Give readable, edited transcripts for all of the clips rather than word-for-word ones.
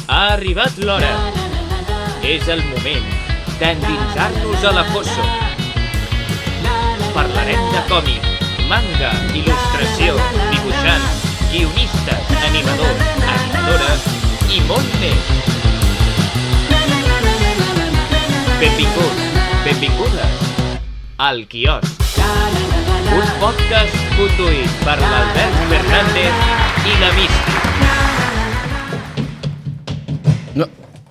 Ha arribat l'hora. És el moment d'endinsar-nos a la fossa. Parlarem de còmic, manga, il·lustració, dibuixants, guionistes, animadors, animadores i molt més. Benvinguts, benvingudes al Quiosc. Un podcast conduït per l'Albert Fernández i la Misty.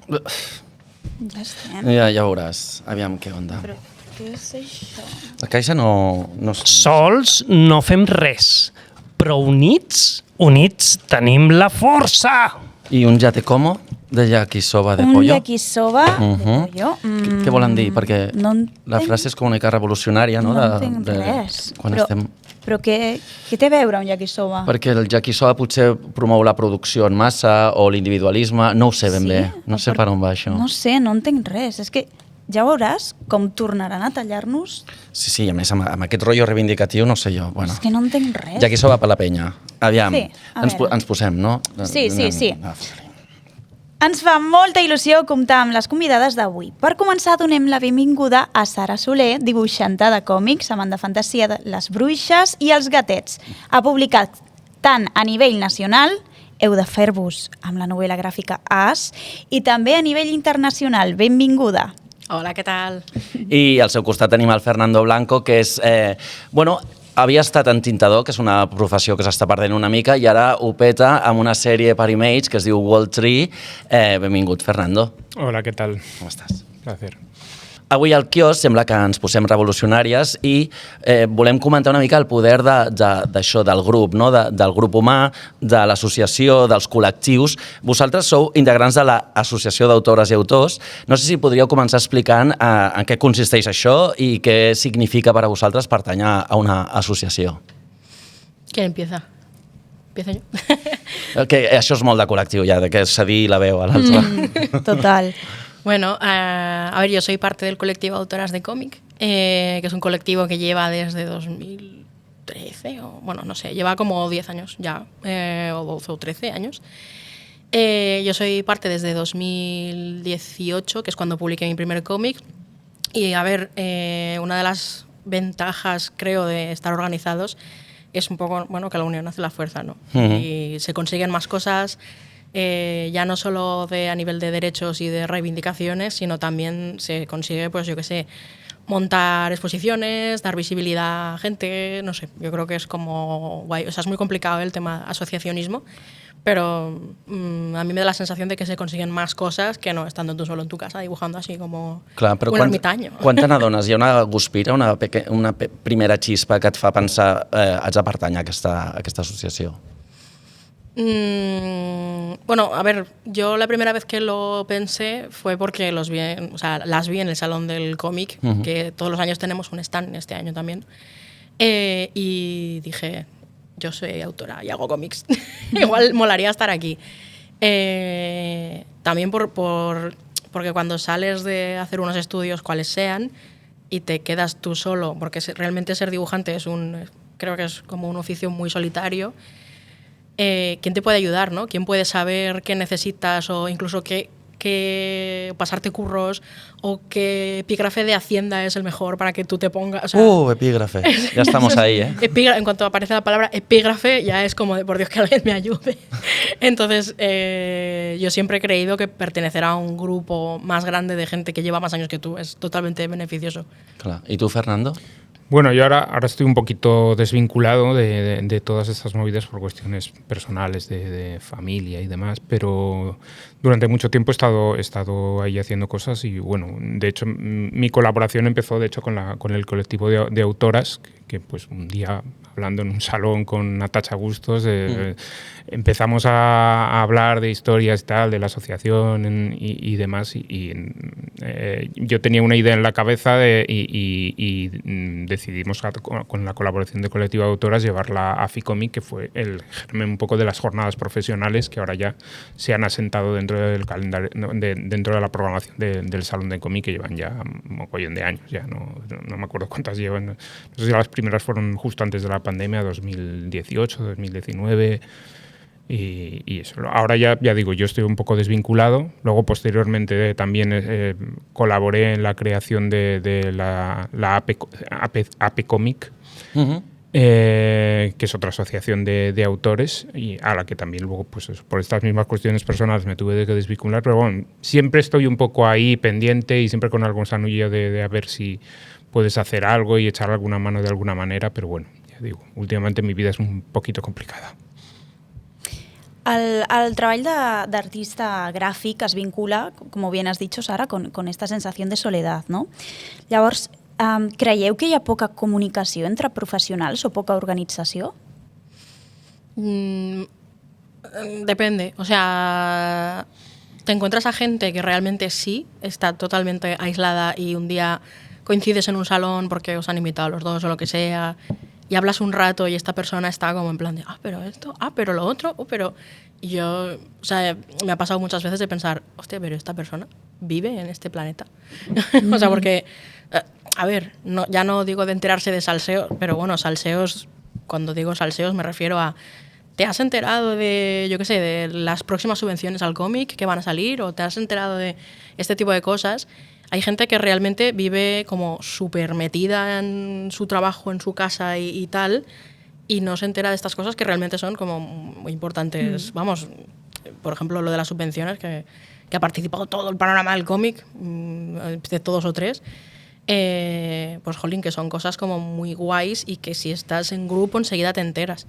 Ja estem. Ja veuràs. Aviam què onda. Però què és això? La caixa no... Sols no fem res, però units tenim la força! I un yatecomo de yakisoba de Un pollo. yakisoba de pollo. Què volen dir? Perquè no la frase és com una mica revolucionària, no? No entenc res. Quan Però estem... què té a veure un yakisoba? Perquè el yakisoba potser promou la producció en massa o l'individualisme, no ho sé ben bé. No sé per on va això. No sé, no entenc res. És que ja veuràs com tornaran a tallar-nos. Sí, a més, amb aquest rotllo reivindicatiu, no sé jo. Bueno. És que no entenc res. Yakisoba per la penya. Aviam, Sí, a veure. ens posem, no? Sí. Ens fa molta il·lusió comptar amb les convidades d'avui. Per començar, donem la benvinguda a Sara Soler, dibuixanta de còmics, amant de fantasia, de Les Bruixes i Els Gatets. Ha publicat tant a nivell nacional, Heu de fer-vos, amb la novel·la gràfica As, i també a nivell internacional. Benvinguda. Hola, què tal? I al seu costat tenim el Fernando Blanco, que és... havia estat entintador, que és una professió que s'està perdent una mica, i ara ho peta amb una sèrie per Image que es diu Wall Tree. Benvingut, Fernando. Hola, què tal? Com estàs? Placer. Avui al quiosc sembla que ens posem revolucionàries i volem comentar una mica el poder d'això, del grup, no? Del grup humà, de l'associació, dels col·lectius. Vosaltres sou integrants de l'Associació d'Autores i Autors. No sé si podríeu començar explicant en què consisteix això i què significa per a vosaltres pertànyer a una associació. ¿Quién empieza? ¿Empiezo yo? Que això és molt de col·lectiu ja, de que cedir la veu a l'altre. Total. Bueno, a ver, yo soy parte del colectivo Autoras de Cómic, que es un colectivo que lleva desde 2013, o bueno, no sé, lleva como 10 años ya, o 12 o 13 años. Yo soy parte desde 2018, que es cuando publiqué mi primer cómic. Y a ver, una de las ventajas, creo, de estar organizados es un poco, bueno, que la unión hace la fuerza, ¿no? Y se consiguen más cosas. Ya no solo a nivel de derechos y de reivindicaciones, sino también se consigue, pues yo qué sé, montar exposiciones, dar visibilidad a gente, no sé, yo creo que es como guay. O sea, es muy complicado el tema asociacionismo, pero a mí me da la sensación de que se consiguen más cosas que no estando tú solo en tu casa dibujando así como un ermitaño. Quan te n'adones? Hi ha una guspira, una primera xispa que et fa pensar haig de pertànyer a aquesta associació? Bueno, a ver, yo la primera vez que lo pensé fue porque las vi en el Salón del Cómic, que todos los años tenemos un stand, este año también, y dije, yo soy autora y hago cómics, igual molaría estar aquí. También porque cuando sales de hacer unos estudios cuales sean y te quedas tú solo, porque realmente ser dibujante creo que es como un oficio muy solitario. ¿Quién te puede ayudar, ¿no? ¿Quién puede saber qué necesitas o incluso qué pasarte curros o qué epígrafe de Hacienda es el mejor para que tú te pongas? O sea, epígrafe. Ya estamos ahí, ¿eh? En cuanto aparece la palabra epígrafe, ya es como de por Dios que alguien me ayude. Entonces, yo siempre he creído que pertenecer a un grupo más grande de gente que lleva más años que tú es totalmente beneficioso. Claro. ¿Y tú, Fernando? Bueno, yo ahora estoy un poquito desvinculado de todas estas movidas por cuestiones personales, de familia y demás, pero durante mucho tiempo he estado ahí haciendo cosas y, bueno, de hecho, mi colaboración empezó, de hecho, con el colectivo de autoras, que pues un día, hablando en un salón con Natacha Bustos, empezamos a hablar de historias y tal, de la asociación y demás, yo tenía una idea en la cabeza y decidimos, con la colaboración de Colectivo de Autoras, llevarla a FICOMIC, que fue el germen un poco de las jornadas profesionales que ahora ya se han asentado dentro del calendario, dentro de la programación del Salón de Cómic, que llevan ya un mogollón de años, ya no me acuerdo cuántas llevan, no sé si las primeras fueron justo antes de la pandemia, 2018, 2019... Y eso. Ahora ya digo, yo estoy un poco desvinculado. Luego, posteriormente, también colaboré en la creación de la AP Comic, que es otra asociación de autores, y a la que también luego, pues eso, por estas mismas cuestiones personales me tuve que desvincular. Pero bueno, siempre estoy un poco ahí pendiente y siempre con algún sanullo de a ver si puedes hacer algo y echar alguna mano de alguna manera. Pero bueno, ya digo, últimamente mi vida es un poquito complicada. El treball d'artista gràfic es vincula, com bien has dicho, Sara, con esta sensación de soledad, ¿no? Llavors, creieu que hi ha poca comunicació entre professionals o poca organització? Depende. O sea, te encuentras a gente que realmente sí está totalmente aislada y un día coincides en un salón porque os han invitado a los dos o lo que sea, y hablas un rato y esta persona está como en plan de, pero esto, pero lo otro, pero... Y yo, o sea, me ha pasado muchas veces de pensar, hostia, pero esta persona vive en este planeta. O sea, porque, a ver, ya no digo de enterarse de salseos, pero bueno, salseos, cuando digo salseos me refiero a, ¿te has enterado de, yo qué sé, de las próximas subvenciones al cómic que van a salir? ¿O te has enterado de este tipo de cosas? Hay gente que realmente vive como súper metida en su trabajo, en su casa y tal, y no se entera de estas cosas que realmente son como muy importantes. Vamos, por ejemplo, lo de las subvenciones, que ha participado todo el panorama del cómic, de todos o tres, pues jolín, que son cosas como muy guays y que si estás en grupo enseguida te enteras.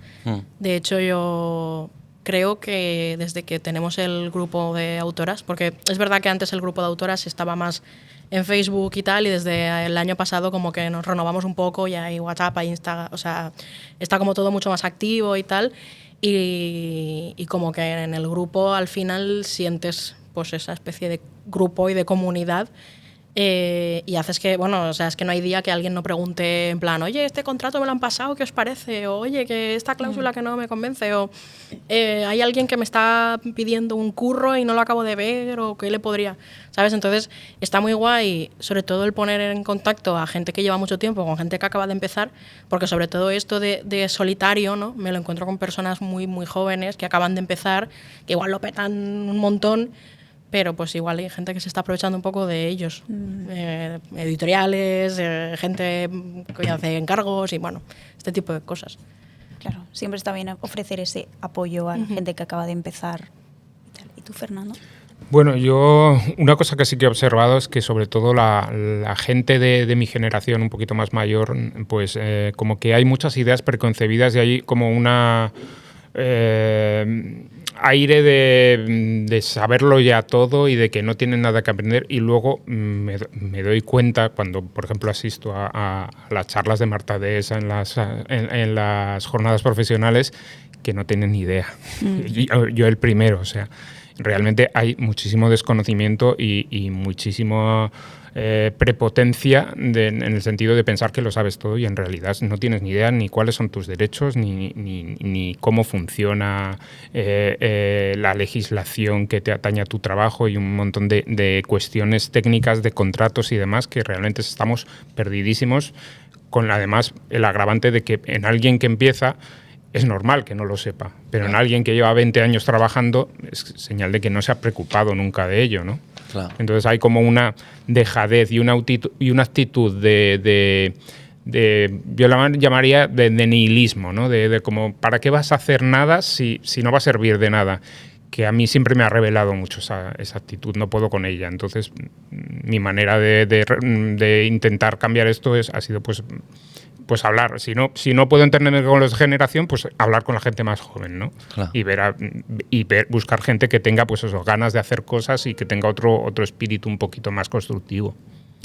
De hecho, yo creo que desde que tenemos el grupo de autoras, porque es verdad que antes el grupo de autoras estaba más en Facebook y tal, y desde el año pasado como que nos renovamos un poco, y hay WhatsApp, hay Instagram, o sea, está como todo mucho más activo y tal, y como que en el grupo al final sientes pues esa especie de grupo y de comunidad, y haces que, bueno, o sea, es que no hay día que alguien no pregunte en plan, oye, este contrato me lo han pasado, ¿qué os parece? O oye, que esta cláusula que no me convence, o hay alguien que me está pidiendo un curro y no lo acabo de ver, o qué le podría, ¿sabes? Entonces está muy guay, sobre todo el poner en contacto a gente que lleva mucho tiempo con gente que acaba de empezar, porque sobre todo esto de solitario, ¿no? Me lo encuentro con personas muy, muy jóvenes que acaban de empezar, que igual lo petan un montón, pero pues igual hay gente que se está aprovechando un poco de ellos, editoriales, gente que hace encargos y bueno, este tipo de cosas. Claro, siempre está bien ofrecer ese apoyo a la gente que acaba de empezar. ¿Y tú, Fernando? Bueno, yo una cosa que sí que he observado es que sobre todo la gente de mi generación un poquito más mayor, pues como que hay muchas ideas preconcebidas y hay como una... aire de saberlo ya todo y de que no tienen nada que aprender, y luego me doy cuenta cuando, por ejemplo, asisto a las charlas de Marta Dehesa en las jornadas profesionales, que no tienen ni idea. Yo el primero, o sea, realmente hay muchísimo desconocimiento y muchísimo prepotencia en el sentido de pensar que lo sabes todo, y en realidad no tienes ni idea ni cuáles son tus derechos ni cómo funciona la legislación que te atañe a tu trabajo, y un montón de cuestiones técnicas de contratos y demás que realmente estamos perdidísimos, con además el agravante de que en alguien que empieza es normal que no lo sepa, pero en alguien que lleva 20 años trabajando es señal de que no se ha preocupado nunca de ello, ¿no? Claro. Entonces hay como una dejadez y una actitud de yo la llamaría de nihilismo, ¿no? De como, ¿para qué vas a hacer nada si no va a servir de nada? Que a mí siempre me ha revelado mucho esa actitud, no puedo con ella. Entonces mi manera de intentar cambiar esto ha sido pues hablar. Si no puedo entenderme con los de generación, pues hablar con la gente más joven, ¿no? Claro. Y buscar gente que tenga pues eso, ganas de hacer cosas y que tenga otro espíritu un poquito más constructivo.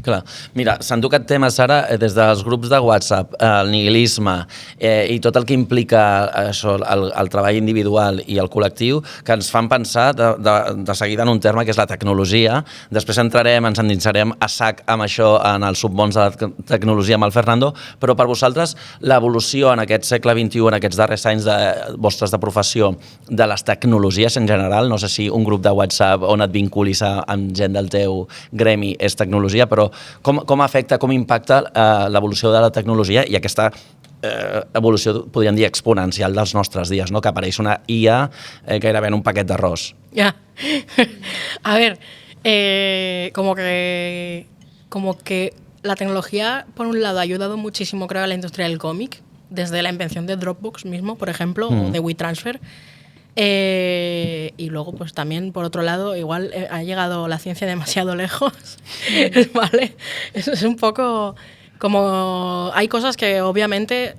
Clar. Mira, s'han tocat temes ara des dels grups de WhatsApp, el nihilisme i tot el que implica això, el treball individual i el col·lectiu, que ens fan pensar de seguida en un terme que és la tecnologia. Després ens endinsarem a sac amb això en els submons de la tecnologia amb el Fernando, però per vosaltres l'evolució en aquest segle XXI, en aquests darrers anys vostres de professió, de les tecnologies en general, no sé si un grup de WhatsApp on et vinculis amb gent del teu gremi és tecnologia, però com afecta, com impacta l'evolució de la tecnologia i aquesta evolució, podríem dir, exponencial dels nostres dies, no? Que apareix una IA gairebé en un paquet d'arròs. Ya. A ver, como que la tecnología, por un lado, ha ayudado muchísimo, creo, a la industria del cómic, desde la invención de Dropbox mismo, por ejemplo, o de WeTransfer. Y luego, pues también, por otro lado, igual ha llegado la ciencia demasiado lejos, ¿vale? Eso es un poco... Como hay cosas que obviamente,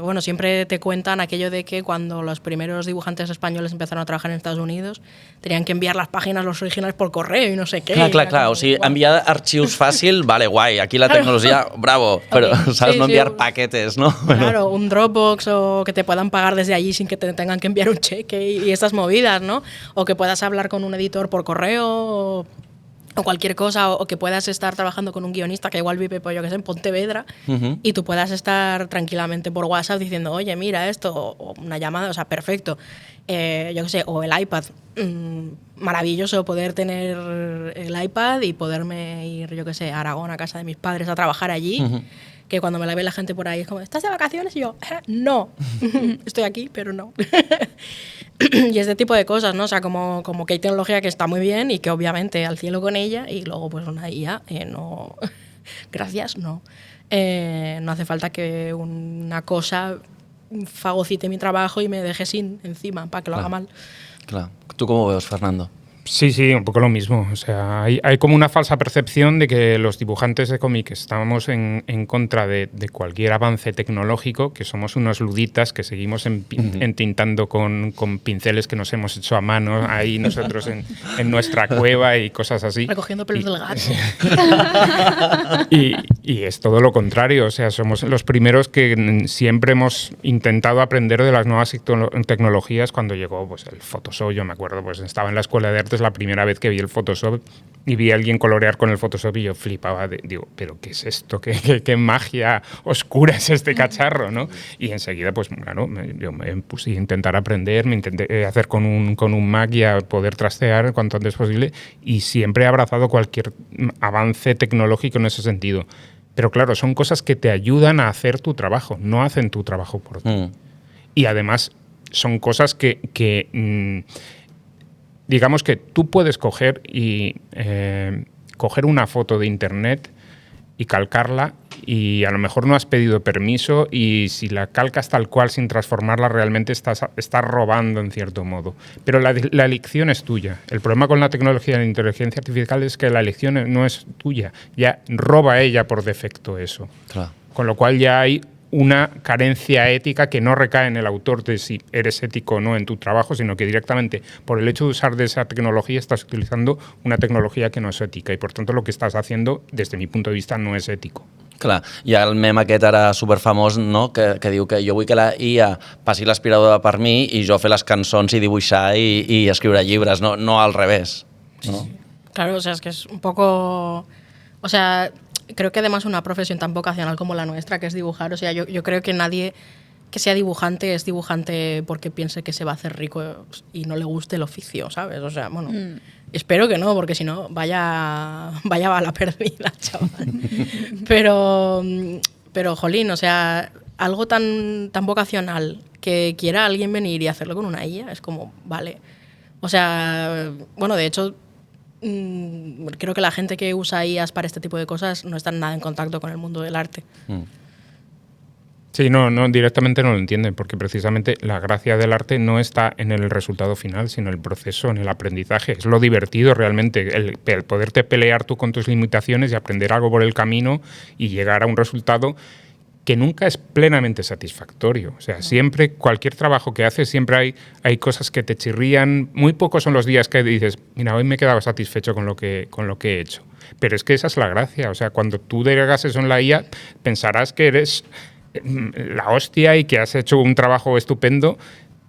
bueno, siempre te cuentan aquello de que cuando los primeros dibujantes españoles empezaron a trabajar en Estados Unidos tenían que enviar las páginas, los originales por correo y no sé qué. Clar. O sigui, enviar arxius fàcil, vale, guai, aquí la tecnologia, bravo, però saps, no enviar paquetes, ¿no? Claro, un Dropbox o que te puedan pagar desde allí sin que te tengan que enviar un cheque y estas movidas, ¿no? O que puedas hablar con un editor por correo o cualquier cosa, o que puedas estar trabajando con un guionista que igual vive, pues yo que sé, en Pontevedra, y tú puedas estar tranquilamente por WhatsApp diciendo, oye, mira esto, o una llamada, o sea, perfecto. Yo que sé, o el iPad, maravilloso poder tener el iPad y poderme ir, yo que sé, a Aragón, a casa de mis padres, a trabajar allí, que cuando me la ve la gente por ahí es como, ¿estás de vacaciones? Y yo, no, estoy aquí, pero no. Y este tipo de cosas, ¿no? O sea, como que hay tecnología que está muy bien y que obviamente al cielo con ella, y luego pues una IA, no, gracias, no. No hace falta que una cosa fagocite mi trabajo y me deje sin encima para que lo haga mal. Claro. ¿Tú cómo ves, Fernando? Sí, un poco lo mismo. O sea, hay como una falsa percepción de que los dibujantes de cómic estamos en contra de cualquier avance tecnológico, que somos unos luditas que seguimos entintando con pinceles que nos hemos hecho a mano ahí nosotros en nuestra cueva y cosas así. Recogiendo pelos del gato. Y es todo lo contrario. O sea, somos los primeros que siempre hemos intentado aprender de las nuevas tecnologías. Cuando llegó pues, el Photoshop, yo me acuerdo, pues estaba en la escuela de arte, es la primera vez que vi el Photoshop y vi a alguien colorear con el Photoshop y yo flipaba, digo, ¿pero qué es esto? ¿Qué magia oscura es este cacharro? ¿No? Y enseguida, pues claro, yo me puse a intentar aprender, me intenté hacer con un Mac y a poder trastear cuanto antes posible, y siempre he abrazado cualquier avance tecnológico en ese sentido. Pero claro, son cosas que te ayudan a hacer tu trabajo, no hacen tu trabajo por ti. Y además son cosas que digamos que tú puedes coger una foto de internet y calcarla, y a lo mejor no has pedido permiso, y si la calcas tal cual sin transformarla realmente estás robando en cierto modo. Pero la elección es tuya. El problema con la tecnología de la inteligencia artificial es que la elección no es tuya, ya roba ella por defecto eso. Claro. Con lo cual ya hay una carencia ética que no recae en el autor de si eres ético o no en tu trabajo, sino que directamente por el hecho de usar de esa tecnología estás utilizando una tecnología que no és ètica, i per tant lo que estàs haciendo, desde mi punto de vista, no és ètico. Clar, hi ha el meme aquest ara superfamós, no? que diu que jo vull que la IA passi l'aspiradora per mi i jo fer les cançons i dibuixar i escriure llibres, no al revés. ¿No? Claro, o sea, es que es un poco... O sea, creo que además una profesión tan vocacional como la nuestra, que es dibujar, o sea, yo creo que nadie que sea dibujante es dibujante porque piense que se va a hacer rico y no le guste el oficio, ¿sabes? O sea, bueno, espero que no, porque si no, vaya bala perdida, chaval. Pero, jolín, o sea, algo tan vocacional que quiera alguien venir y hacerlo con una IA, es como, vale. O sea, bueno, de hecho, creo que la gente que usa IAs para este tipo de cosas no está nada en contacto con el mundo del arte. Sí, no, directamente no lo entienden, porque precisamente la gracia del arte no está en el resultado final, sino en el proceso, en el aprendizaje. Es lo divertido realmente, el poderte pelear tú con tus limitaciones y aprender algo por el camino y llegar a un resultado que nunca es plenamente satisfactorio. O sea, siempre, cualquier trabajo que haces, siempre hay cosas que te chirrían. Muy pocos son los días que dices, mira, hoy me he quedado satisfecho con lo que he hecho. Pero es que esa es la gracia. O sea, cuando tú delegas eso en la IA, pensarás que eres la hostia y que has hecho un trabajo estupendo,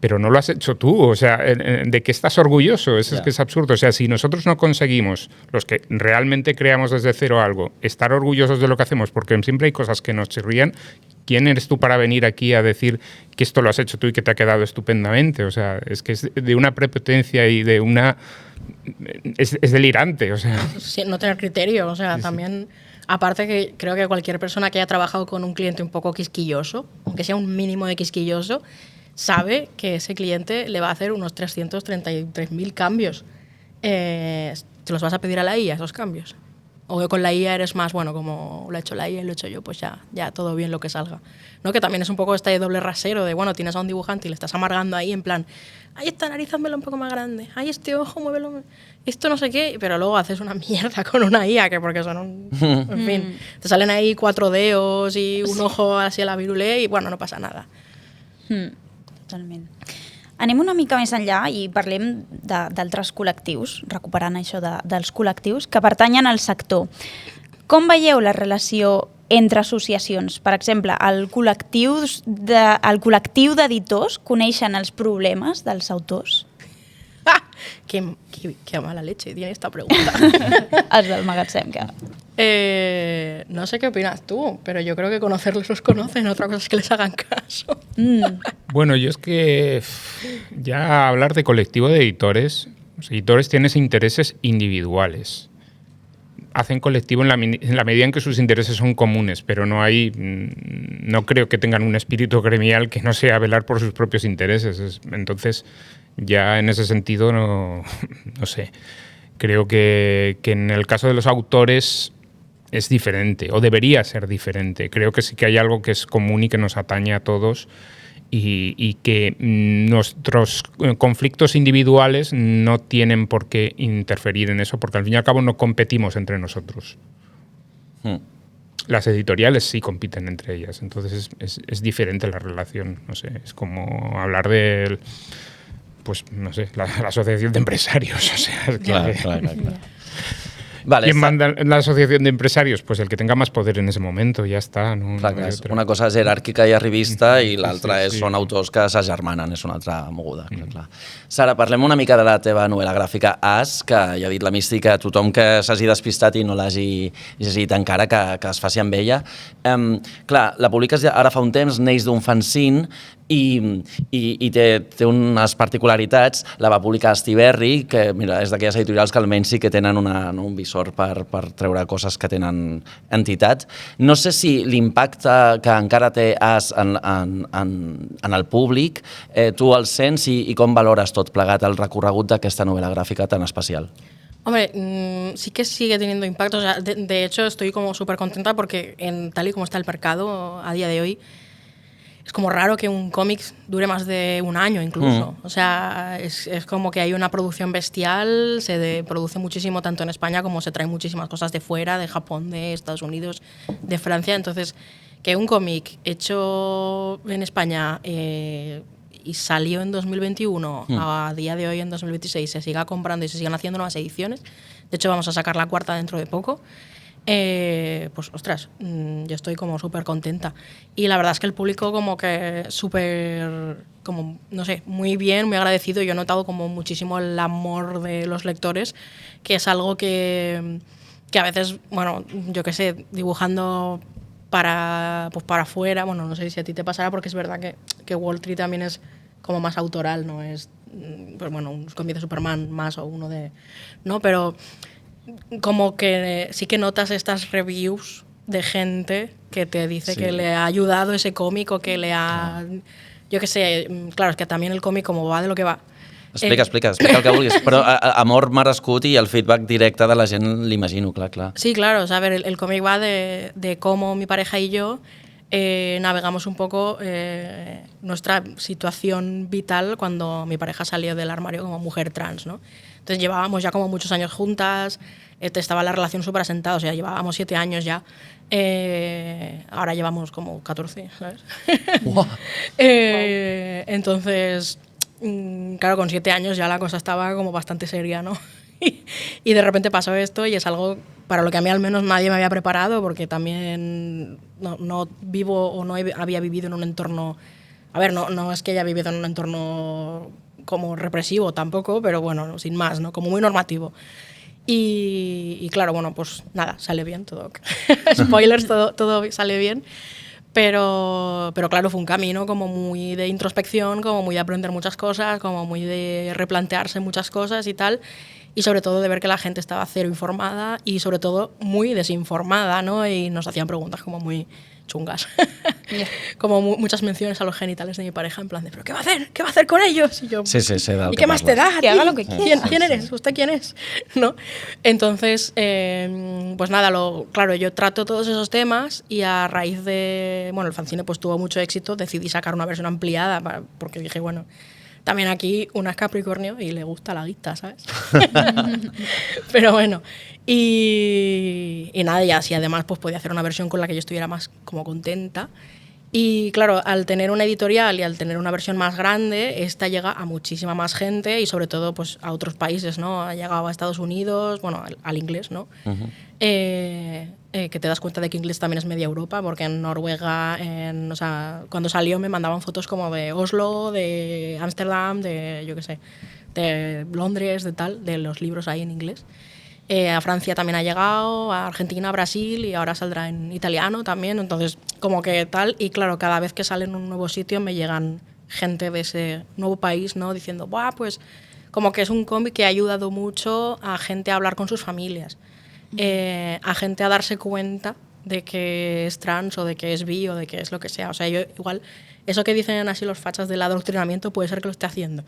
pero no lo has hecho tú. O sea, ¿de qué estás orgulloso? Es que es absurdo. O sea, si nosotros no conseguimos, los que realmente creamos desde cero algo, estar orgullosos de lo que hacemos, porque siempre hay cosas que nos chirrían, ¿quién eres tú para venir aquí a decir que esto lo has hecho tú y que te ha quedado estupendamente? O sea, es que es de una prepotencia y de una... Es delirante, o sea. Sí, no tener criterio, o sea, también... Aparte que creo que cualquier persona que haya trabajado con un cliente un poco quisquilloso, aunque sea un mínimo de quisquilloso, sabe que ese cliente le va a hacer unos 333.000 cambios. ¿Te los vas a pedir a la IA esos cambios? O con la IA eres más, bueno, como lo ha hecho la IA y lo he hecho yo, pues ya todo bien lo que salga. ¿No? Que también es un poco este doble rasero de, bueno, tienes a un dibujante y le estás amargando ahí en plan, ahí esta nariz, házmelo un poco más grande, ahí este ojo, muévelo, esto no sé qué, pero luego haces una mierda con una IA, que porque son un... En fin, te salen ahí 4 dedos y un ojo así a la virulé y, bueno, no pasa nada. Totalment. Anem una mica més enllà i parlem d'altres col·lectius, recuperant això dels col·lectius que pertanyen al sector. Com veieu la relació entre associacions? Per exemple, el col·lectiu d'editors coneixen els problemes dels autors? Qué mala leche tiene esta pregunta. Els del magatzem, que... No sé qué opinas tú, pero yo creo que conocerlos los conocen, otra cosa es que les hagan caso. Bueno, yo es que ya hablar de colectivo de editores, los editores tienen intereses individuales. Hacen colectivo en la medida en que sus intereses son comunes, pero no creo que tengan un espíritu gremial que no sea velar por sus propios intereses. Entonces, ya en ese sentido, no sé. Creo que en el caso de los autores es diferente, o debería ser diferente. Creo que sí que hay algo que es común y que nos atañe a todos y que nuestros conflictos individuales no tienen por qué interferir en eso, porque al fin y al cabo no competimos entre nosotros. Las editoriales sí compiten entre ellas, entonces es diferente la relación. No sé, es como hablar de... Pues, no sé, la asociación de empresarios. O sea, es que Claro. Vale, ¿quién manda en la asociación de empresarios? Pues el que tenga más poder en ese momento, ja està. No, clar, no és una cosa jeràrquica i arribista i l'altra són autors que s'agermanen, és una altra moguda. Clar. Sara, parlem una mica de la teva novel·la gràfica As, que ja ha dit la Mística, tothom que s'hagi despistat i no l'hagi llegit encara, que es faci amb ella. Clar, la publiques ara fa un temps, neix d'un fanzine i té unes particularitats. La va publicar Estiberri, que mira, és d'aquelles editorials que almenys sí que tenen un visor per treure coses que tenen entitat. No sé si l'impacte que encara té As en el públic, tu el sents i com valores tot plegat el recorregut d'aquesta novel·la gràfica tan especial? Hombre, sí que sigue teniendo impacto. O sea, de hecho, estoy como súper contenta porque tal y como está el mercado a día de hoy, es como raro que un cómic dure más de un año incluso. O sea, es como que hay una producción bestial, se produce muchísimo tanto en España como se traen muchísimas cosas de fuera, de Japón, de Estados Unidos, de Francia. Entonces, que un cómic hecho en España y salió en 2021, a día de hoy en 2026, se siga comprando y se sigan haciendo nuevas ediciones. De hecho, vamos a sacar la 4ª dentro de poco. Pues ostras, yo estoy como súper contenta y la verdad es que el público como que súper, como no sé, muy bien, muy agradecido. Yo he notado como muchísimo el amor de los lectores, que es algo que a veces, bueno, yo qué sé, dibujando para afuera, bueno, no sé si a ti te pasará, porque es verdad que Wall Street también es como más autoral, no es, pues bueno, un cómic de Superman más o uno de, no, pero como que sí que notas estas reviews de gente que te dice que le ha ayudado ese cómic o que le ha... Yo qué sé, claro, es que también el cómic como va de lo que va. Explica el que vulguis, però amor merescut i el feedback directe de la gent l'imagino, clar. Sí, claro, o sea, a ver, el cómic va de cómo mi pareja y yo navegamos un poco nuestra situación vital cuando mi pareja salió del armario como mujer trans, ¿no? Entonces llevábamos ya como muchos años juntas, estaba la relación súper asentada, o sea, llevábamos 7 años ya. Ahora llevamos como 14, ¿sabes? Wow. Entonces, claro, con 7 años ya la cosa estaba como bastante seria, ¿no? Y de repente pasó esto y es algo para lo que a mí al menos nadie me había preparado, porque también no vivo o no había vivido en un entorno... A ver, no es que haya vivido en un entorno como represivo tampoco, pero bueno, sin más, ¿no? Como muy normativo. Y claro, bueno, pues nada, sale bien todo. Spoilers, todo sale bien. Pero claro, fue un camino como muy de introspección, como muy de aprender muchas cosas, como muy de replantearse muchas cosas y tal. y sobre todo de ver que la gente estaba cero informada y sobre todo muy desinformada, ¿no? Y nos hacían preguntas como muy chungas. Como muchas menciones a los genitales de mi pareja, en plan de, ¿pero qué va a hacer? ¿Qué va a hacer con ellos? Y yo, Sí, del ¿y que qué más te parles. da? Que haga lo que quiera. ¿Quién eres? ¿Usted quién es? ¿No? Entonces, pues nada, claro, yo trato todos esos temas y a raíz de, bueno, el fanzine pues tuvo mucho éxito, decidí sacar una versión ampliada porque dije, bueno, también aquí una es Capricornio y le gusta la guita, ¿sabes? Pero bueno, y nada, y así además pues podía hacer una versión con la que yo estuviera más como contenta. Y claro, al tener una editorial y al tener una versión más grande, esta llega a muchísima más gente y sobre todo pues a otros países, ¿no? Ha llegado a Estados Unidos, bueno, al inglés, ¿no? Que te das cuenta de que inglés también es media Europa, porque en Noruega, o sea, cuando salió me mandaban fotos como de Oslo, de Ámsterdam, de, yo qué sé, de Londres, de tal, de los libros ahí en inglés. A Francia también ha llegado, a Argentina, a Brasil y ahora saldrá en italiano también, entonces como que tal, y claro, cada vez que sale en un nuevo sitio me llegan gente de ese nuevo país, ¿no? Diciendo, ¡buah, pues como que es un cómic que ha ayudado mucho a gente a hablar con sus familias, a gente a darse cuenta de que es trans o de que es bi o de que es lo que sea, o sea, yo igual... Eso que dicen así los fachas del adoctrinamiento puede ser que lo esté haciendo.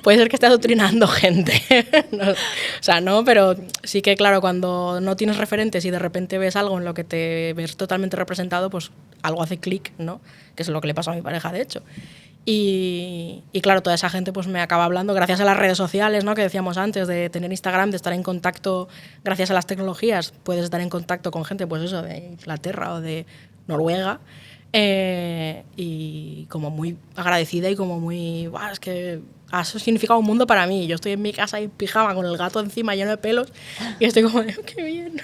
Puede ser que esté adoctrinando gente. No, o sea, no, pero sí que, claro, cuando no tienes referentes y de repente ves algo en lo que te ves totalmente representado, pues algo hace clic, ¿no? Que es lo que le pasó a mi pareja, de hecho. Y claro, toda esa gente pues me acaba hablando gracias a las redes sociales, ¿no? Que decíamos antes, de tener Instagram, de estar en contacto, gracias a las tecnologías, puedes estar en contacto con gente, pues eso, de Inglaterra o de Noruega. Y como muy agradecida y como muy... ¡Buah, es que ha significado un mundo para mí! Yo estoy en mi casa en pijama con el gato encima lleno de pelos y estoy como de, ¡qué bien!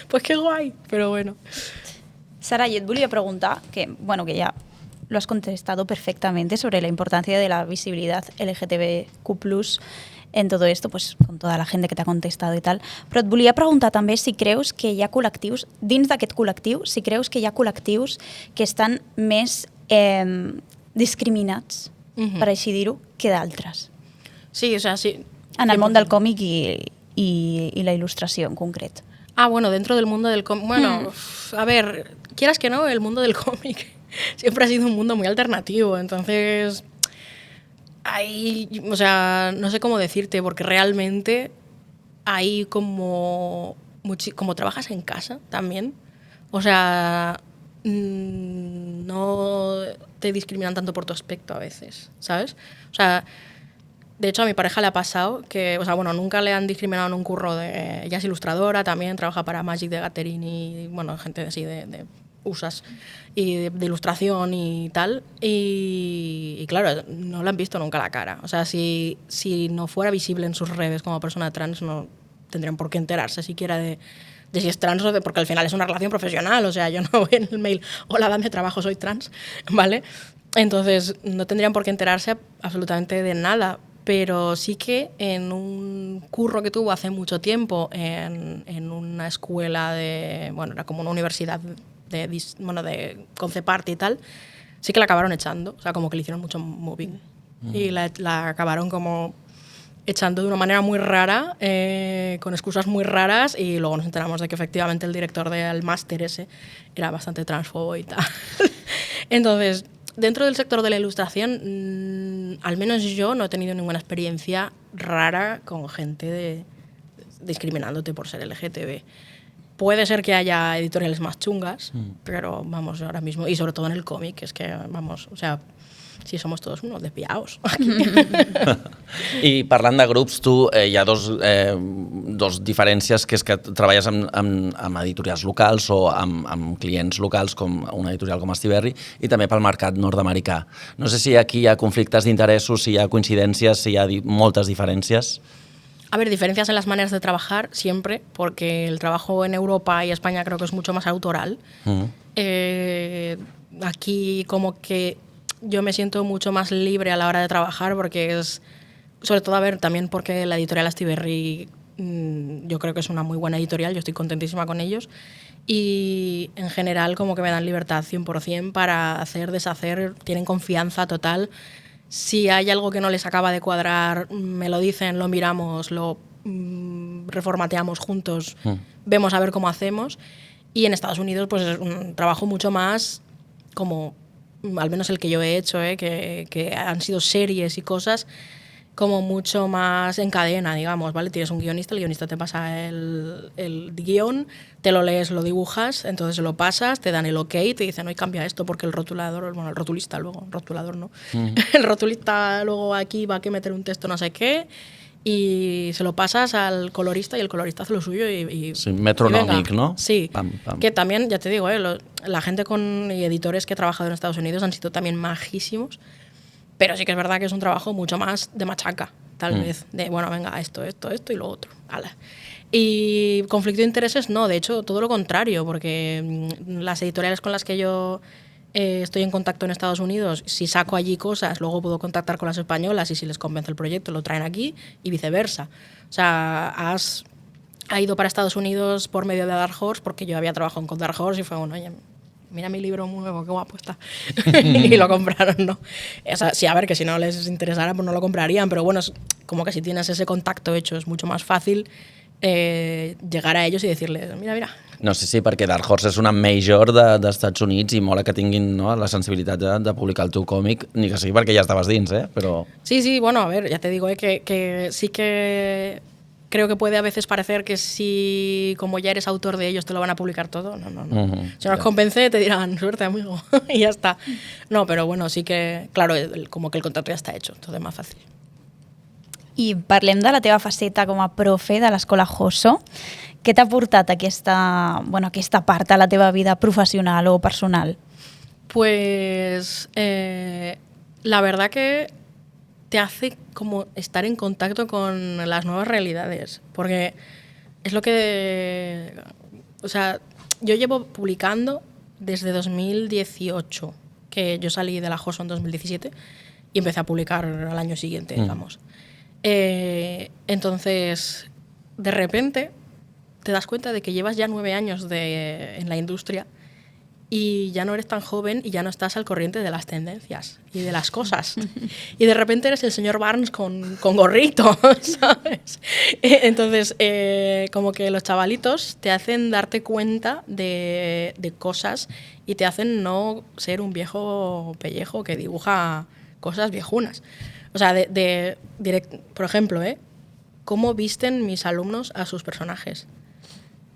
pues qué guay, pero bueno. Sara, yo te volia preguntar, que, bueno, que ya lo has contestado perfectamente sobre la importancia de la visibilidad LGTBQ+, en todo esto, pues, con toda la gente que t'ha contestat i tal, però et volia preguntar també si creus que hi ha col·lectius, dins d'aquest col·lectiu, si creus que hi ha col·lectius que estan més discriminats, per així dir-ho, que d'altres. Sí, o sea, sí. En el món del còmic i la il·lustració en concret. Ah, bueno, dentro del mundo del cómic. Bueno, a ver, quieras que no, el mundo del cómic siempre ha sido un mundo muy alternativo, entonces... Hay, o sea, no sé cómo decirte, porque realmente hay como trabajas en casa también, o sea, no te discriminan tanto por tu aspecto a veces, ¿sabes? O sea, de hecho a mi pareja le ha pasado que, o sea, bueno, nunca le han discriminado en un curro de... Ella es ilustradora, también trabaja para Magic de Gathering y, bueno, gente así de USAs y de ilustración y tal, y claro, no le han visto nunca la cara. O sea, si no fuera visible en sus redes como persona trans, no tendrían por qué enterarse siquiera de si es trans o de... Porque al final es una relación profesional, o sea, yo no voy en el mail, hola, dame trabajo, soy trans, ¿vale? Entonces, no tendrían por qué enterarse absolutamente de nada, pero sí que en un curro que tuvo hace mucho tiempo en una escuela de... Bueno, era como una universidad de concept art y tal, sí que la acabaron echando, o sea, como que le hicieron mucho mobbing. Y la acabaron como echando de una manera muy rara, con excusas muy raras, y luego nos enteramos de que efectivamente el director del máster ese era bastante transfobo y tal. Entonces, dentro del sector de la ilustración, al menos yo no he tenido ninguna experiencia rara con gente discriminándote por ser LGTB. Puede ser que haya editoriales más chungas, pero vamos, ahora mismo, y sobre todo en el cómic, es que, vamos, o sea, sí somos todos unos desviados. I parlant de grups, tu hi ha dos diferències, que és que treballes amb editorials locals o amb clients locals, com una editorial com Estiberri, i també pel mercat nord-americà. No sé si aquí hi ha conflictes d'interessos, si hi ha coincidències, si hi ha moltes diferències. A ver, diferencias en las maneras de trabajar siempre, porque el trabajo en Europa y España creo que es mucho más autoral. Aquí como que yo me siento mucho más libre a la hora de trabajar, porque es, sobre todo, a ver, también porque la editorial Estiberri yo creo que es una muy buena editorial, yo estoy contentísima con ellos, y en general como que me dan libertad 100% para hacer, deshacer, tienen confianza total. Si hay algo que no les acaba de cuadrar, me lo dicen, lo miramos, lo reformateamos juntos, vemos a ver cómo hacemos. Y en Estados Unidos pues es un trabajo mucho más como, al menos el que yo he hecho, que han sido series y cosas como mucho más en cadena, digamos, ¿vale? Tienes un guionista, el guionista te pasa el guión, te lo lees, lo dibujas, entonces lo pasas, te dan el ok, te dicen, hoy cambia esto porque el rotulador, bueno, el rotulista luego, rotulador no, el rotulista luego aquí va a que meter un texto no sé qué, y se lo pasas al colorista y el colorista hace lo suyo y sí, metronòmic, ¿no? Sí, pam, pam. Que también, ya te digo, la gente y editores que he trabajado en Estados Unidos han sido también majísimos, pero sí que es verdad que es un trabajo mucho más de machaca, tal vez, de, bueno, venga, esto y lo otro, ala. Y conflicto de intereses no, de hecho, todo lo contrario, porque las editoriales con las que yo estoy en contacto en Estados Unidos, si saco allí cosas, luego puedo contactar con las españolas y si les convence el proyecto lo traen aquí y viceversa. O sea, ha ido para Estados Unidos por medio de Dark Horse, porque yo había trabajado con Dark Horse y fue, bueno, oye, mira mi libro nuevo, qué guapo está. Y lo compraron, ¿no? O sea, sí, a ver, que si no les interesara, pues no lo comprarían, pero bueno, es como que si tienes ese contacto hecho es mucho más fácil llegar a ellos y decirles, mira. No sé si perquè Dark Horse és una major d'Estats Units i mola que tinguin, no, la sensibilitat de publicar el teu còmic, ni que sigui perquè ja estaves dins, però... Sí, bueno, a ver, ya te digo que sí que creo que puede a veces parecer que si como ya eres autor de ellos te lo van a publicar todo. No. Si no os convence te dirán, suerte amigo, y ya está. No, pero bueno, sí que, claro, como que el contrato ya está hecho, todo es más fácil. I parlem de la teva faceta com a profe de l'Escola Josso. Què t'ha portat aquesta part a la teva vida professional o personal? Pues la verdad que te hace como estar en contacto con las nuevas realidades, porque es lo que... O sea, yo llevo publicando desde 2018, que yo salí de la Josso en 2017 y empecé a publicar al año siguiente, digamos. Entonces, de repente, te das cuenta de que llevas ya 9 años en la industria y ya no eres tan joven y ya no estás al corriente de las tendencias y de las cosas. Y de repente eres el señor Barnes con gorrito, ¿sabes? Entonces, como que los chavalitos te hacen darte cuenta de cosas y te hacen no ser un viejo pellejo que dibuja cosas viejunas. O sea, por ejemplo, ¿cómo visten mis alumnos a sus personajes?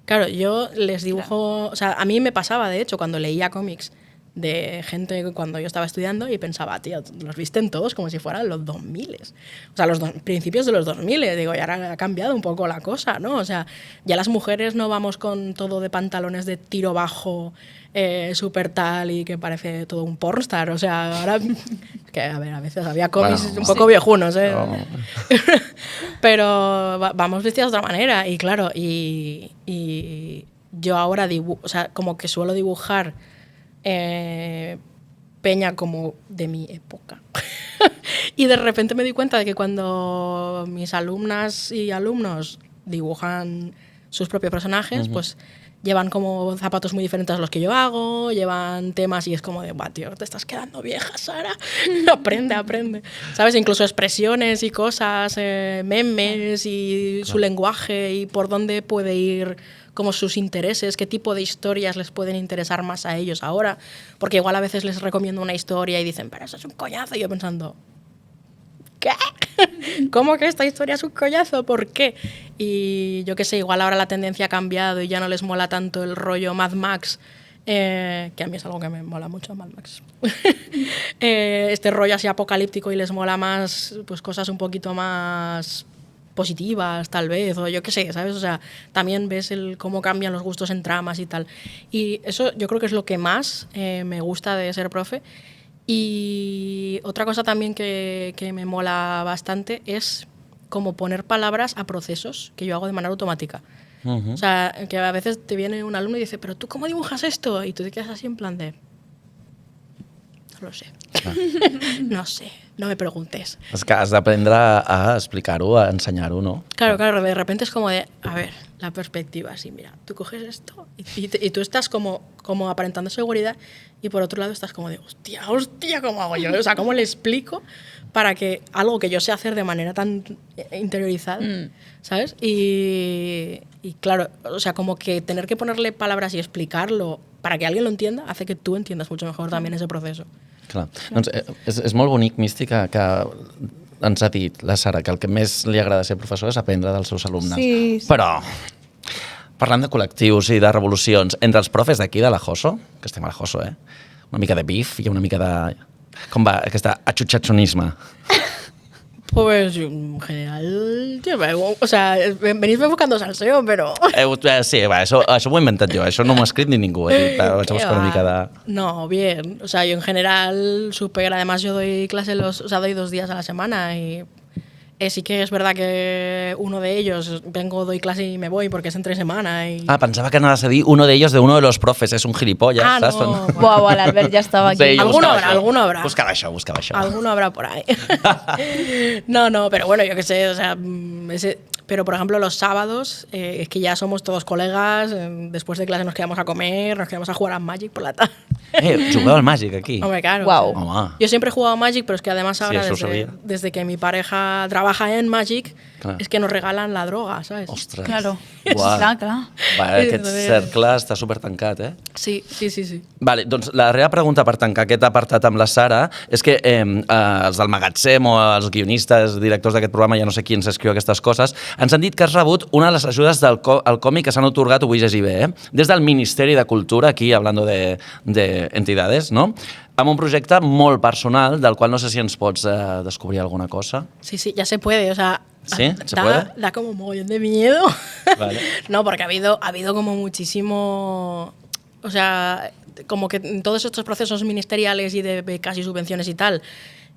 Claro, yo les dibujo... O sea, a mí me pasaba, de hecho, cuando leía cómics de gente cuando yo estaba estudiando y pensaba, tío, los visten todos como si fueran los 2000. O sea, los principios de los 2000. Digo, y ahora ha cambiado un poco la cosa, ¿no? O sea, ya las mujeres no vamos con todo de pantalones de tiro bajo, súper tal y que parece todo un pornstar. O sea, ahora... Que, a ver, a veces había cómics un poco viejunos, No. Pero vamos vestidos de otra manera. Y claro, y yo ahora dibujo... O sea, como que suelo dibujar... peña como de mi época. Y de repente me di cuenta de que cuando mis alumnas y alumnos dibujan sus propios personajes, pues llevan como zapatos muy diferentes a los que yo hago, llevan temas y es como de, tío, te estás quedando vieja, Sara. Aprende. ¿Sabes? Incluso expresiones y cosas, memes y su lenguaje y por dónde puede ir como sus intereses, qué tipo de historias les pueden interesar más a ellos ahora. Porque igual a veces les recomiendo una historia y dicen, pero eso es un coñazo. Y yo pensando, ¿qué? ¿Cómo que esta historia es un coñazo? ¿Por qué? Y yo qué sé, igual ahora la tendencia ha cambiado y ya no les mola tanto el rollo Mad Max, que a mí es algo que me mola mucho, Mad Max. Este rollo así apocalíptico y les mola más pues cosas un poquito más positivas, tal vez, o yo qué sé, ¿sabes? O sea, también ves cómo cambian los gustos en tramas y tal. Y eso yo creo que es lo que más me gusta de ser profe. Y otra cosa también que me mola bastante es como poner palabras a procesos que yo hago de manera automática. O sea, que a veces te viene un alumno y dice, pero ¿tú cómo dibujas esto? Y tú te quedas así en plan de... No lo sé. No sé, no me preguntes. És que has d'aprendre a explicar-ho, a ensenyar-ho, no? Claro, de repente es como de, a ver, la perspectiva, así, mira, tú coges esto y tú estás como aparentando seguridad y por otro lado estás como de, hostia, ¿cómo hago yo? O sea, ¿cómo le explico para que algo que yo sé hacer de manera tan interiorizada, ¿sabes? Y claro, o sea, como que tener que ponerle palabras y explicarlo para que alguien lo entienda hace que tú entiendas mucho mejor también ese proceso. Clar. Doncs és molt bonic, Misti, que ens ha dit la Sara que el que més li agrada ser professor és aprendre dels seus alumnes. Sí. Però, parlant de col·lectius i de revolucions, entre els profes d'aquí de la JOSO, que estem a la JOSO, una mica de bif i una mica de... Com va aquesta achutxatxonisme? Pues en general, o sea, venís buscando salseo, pero... Sí, va, eso m'ho he inventat jo, això no m'ho ha escrit ni ningú. Vaig a buscar una mica de... No, bien. O sea, yo en general súper, además yo doy clase doy 2 días a la semana y sí que es verdad que uno de ellos, doy clase y me voy porque es entre semana y... pensava que anaves a dir uno de ellos de uno de los profes, és un gilipollas, saps? No. Buah, l'Albert ja estava aquí. Sí, Alguno habrá. Buscava això. Alguno habrá por ahí. No, pero bueno, yo qué sé, o sea, pero por ejemplo los sábados es que ya somos todos colegas, después de clase nos quedamos a comer, nos quedamos a jugar a Magic por la tarde. Jugueu al Magic aquí? Hombre, claro. Wow. Home. Yo siempre he jugado a Magic, pero es que además ahora Sí, desde que mi pareja trabaja en Magic, Clar. es que nos regalan la droga, ¿sabes? Ostres. Claro. Uau. Clar. Va, aquest cercle està supertancat, Sí. Vale, doncs la darrera pregunta per tancar aquest apartat amb la Sara és que els del magatzem o els guionistes, directors d'aquest programa, ja no sé qui ens escriu aquestes coses, ens han dit que has rebut una de les ajudes al còmic que s'han atorgat, ho vull llegir bé, des del Ministeri de Cultura, aquí hablando de entidades, no? Amb un projecte molt personal, del qual no sé si ens pots descobrir alguna cosa. Sí, ya se puede, o sea... ¿Sí? ¿Se puede? Da como un mogollón de miedo. Vale. No, porque ha habido como muchísimo... O sea, como que en todos estos procesos ministeriales y de becas y subvenciones y tal,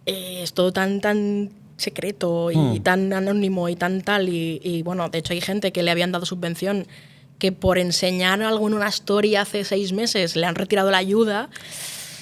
es todo tan secreto y tan anónimo y tan tal. Y bueno, de hecho hay gente que le habían dado subvención que por enseñar algo en una story hace 6 meses le han retirado la ayuda.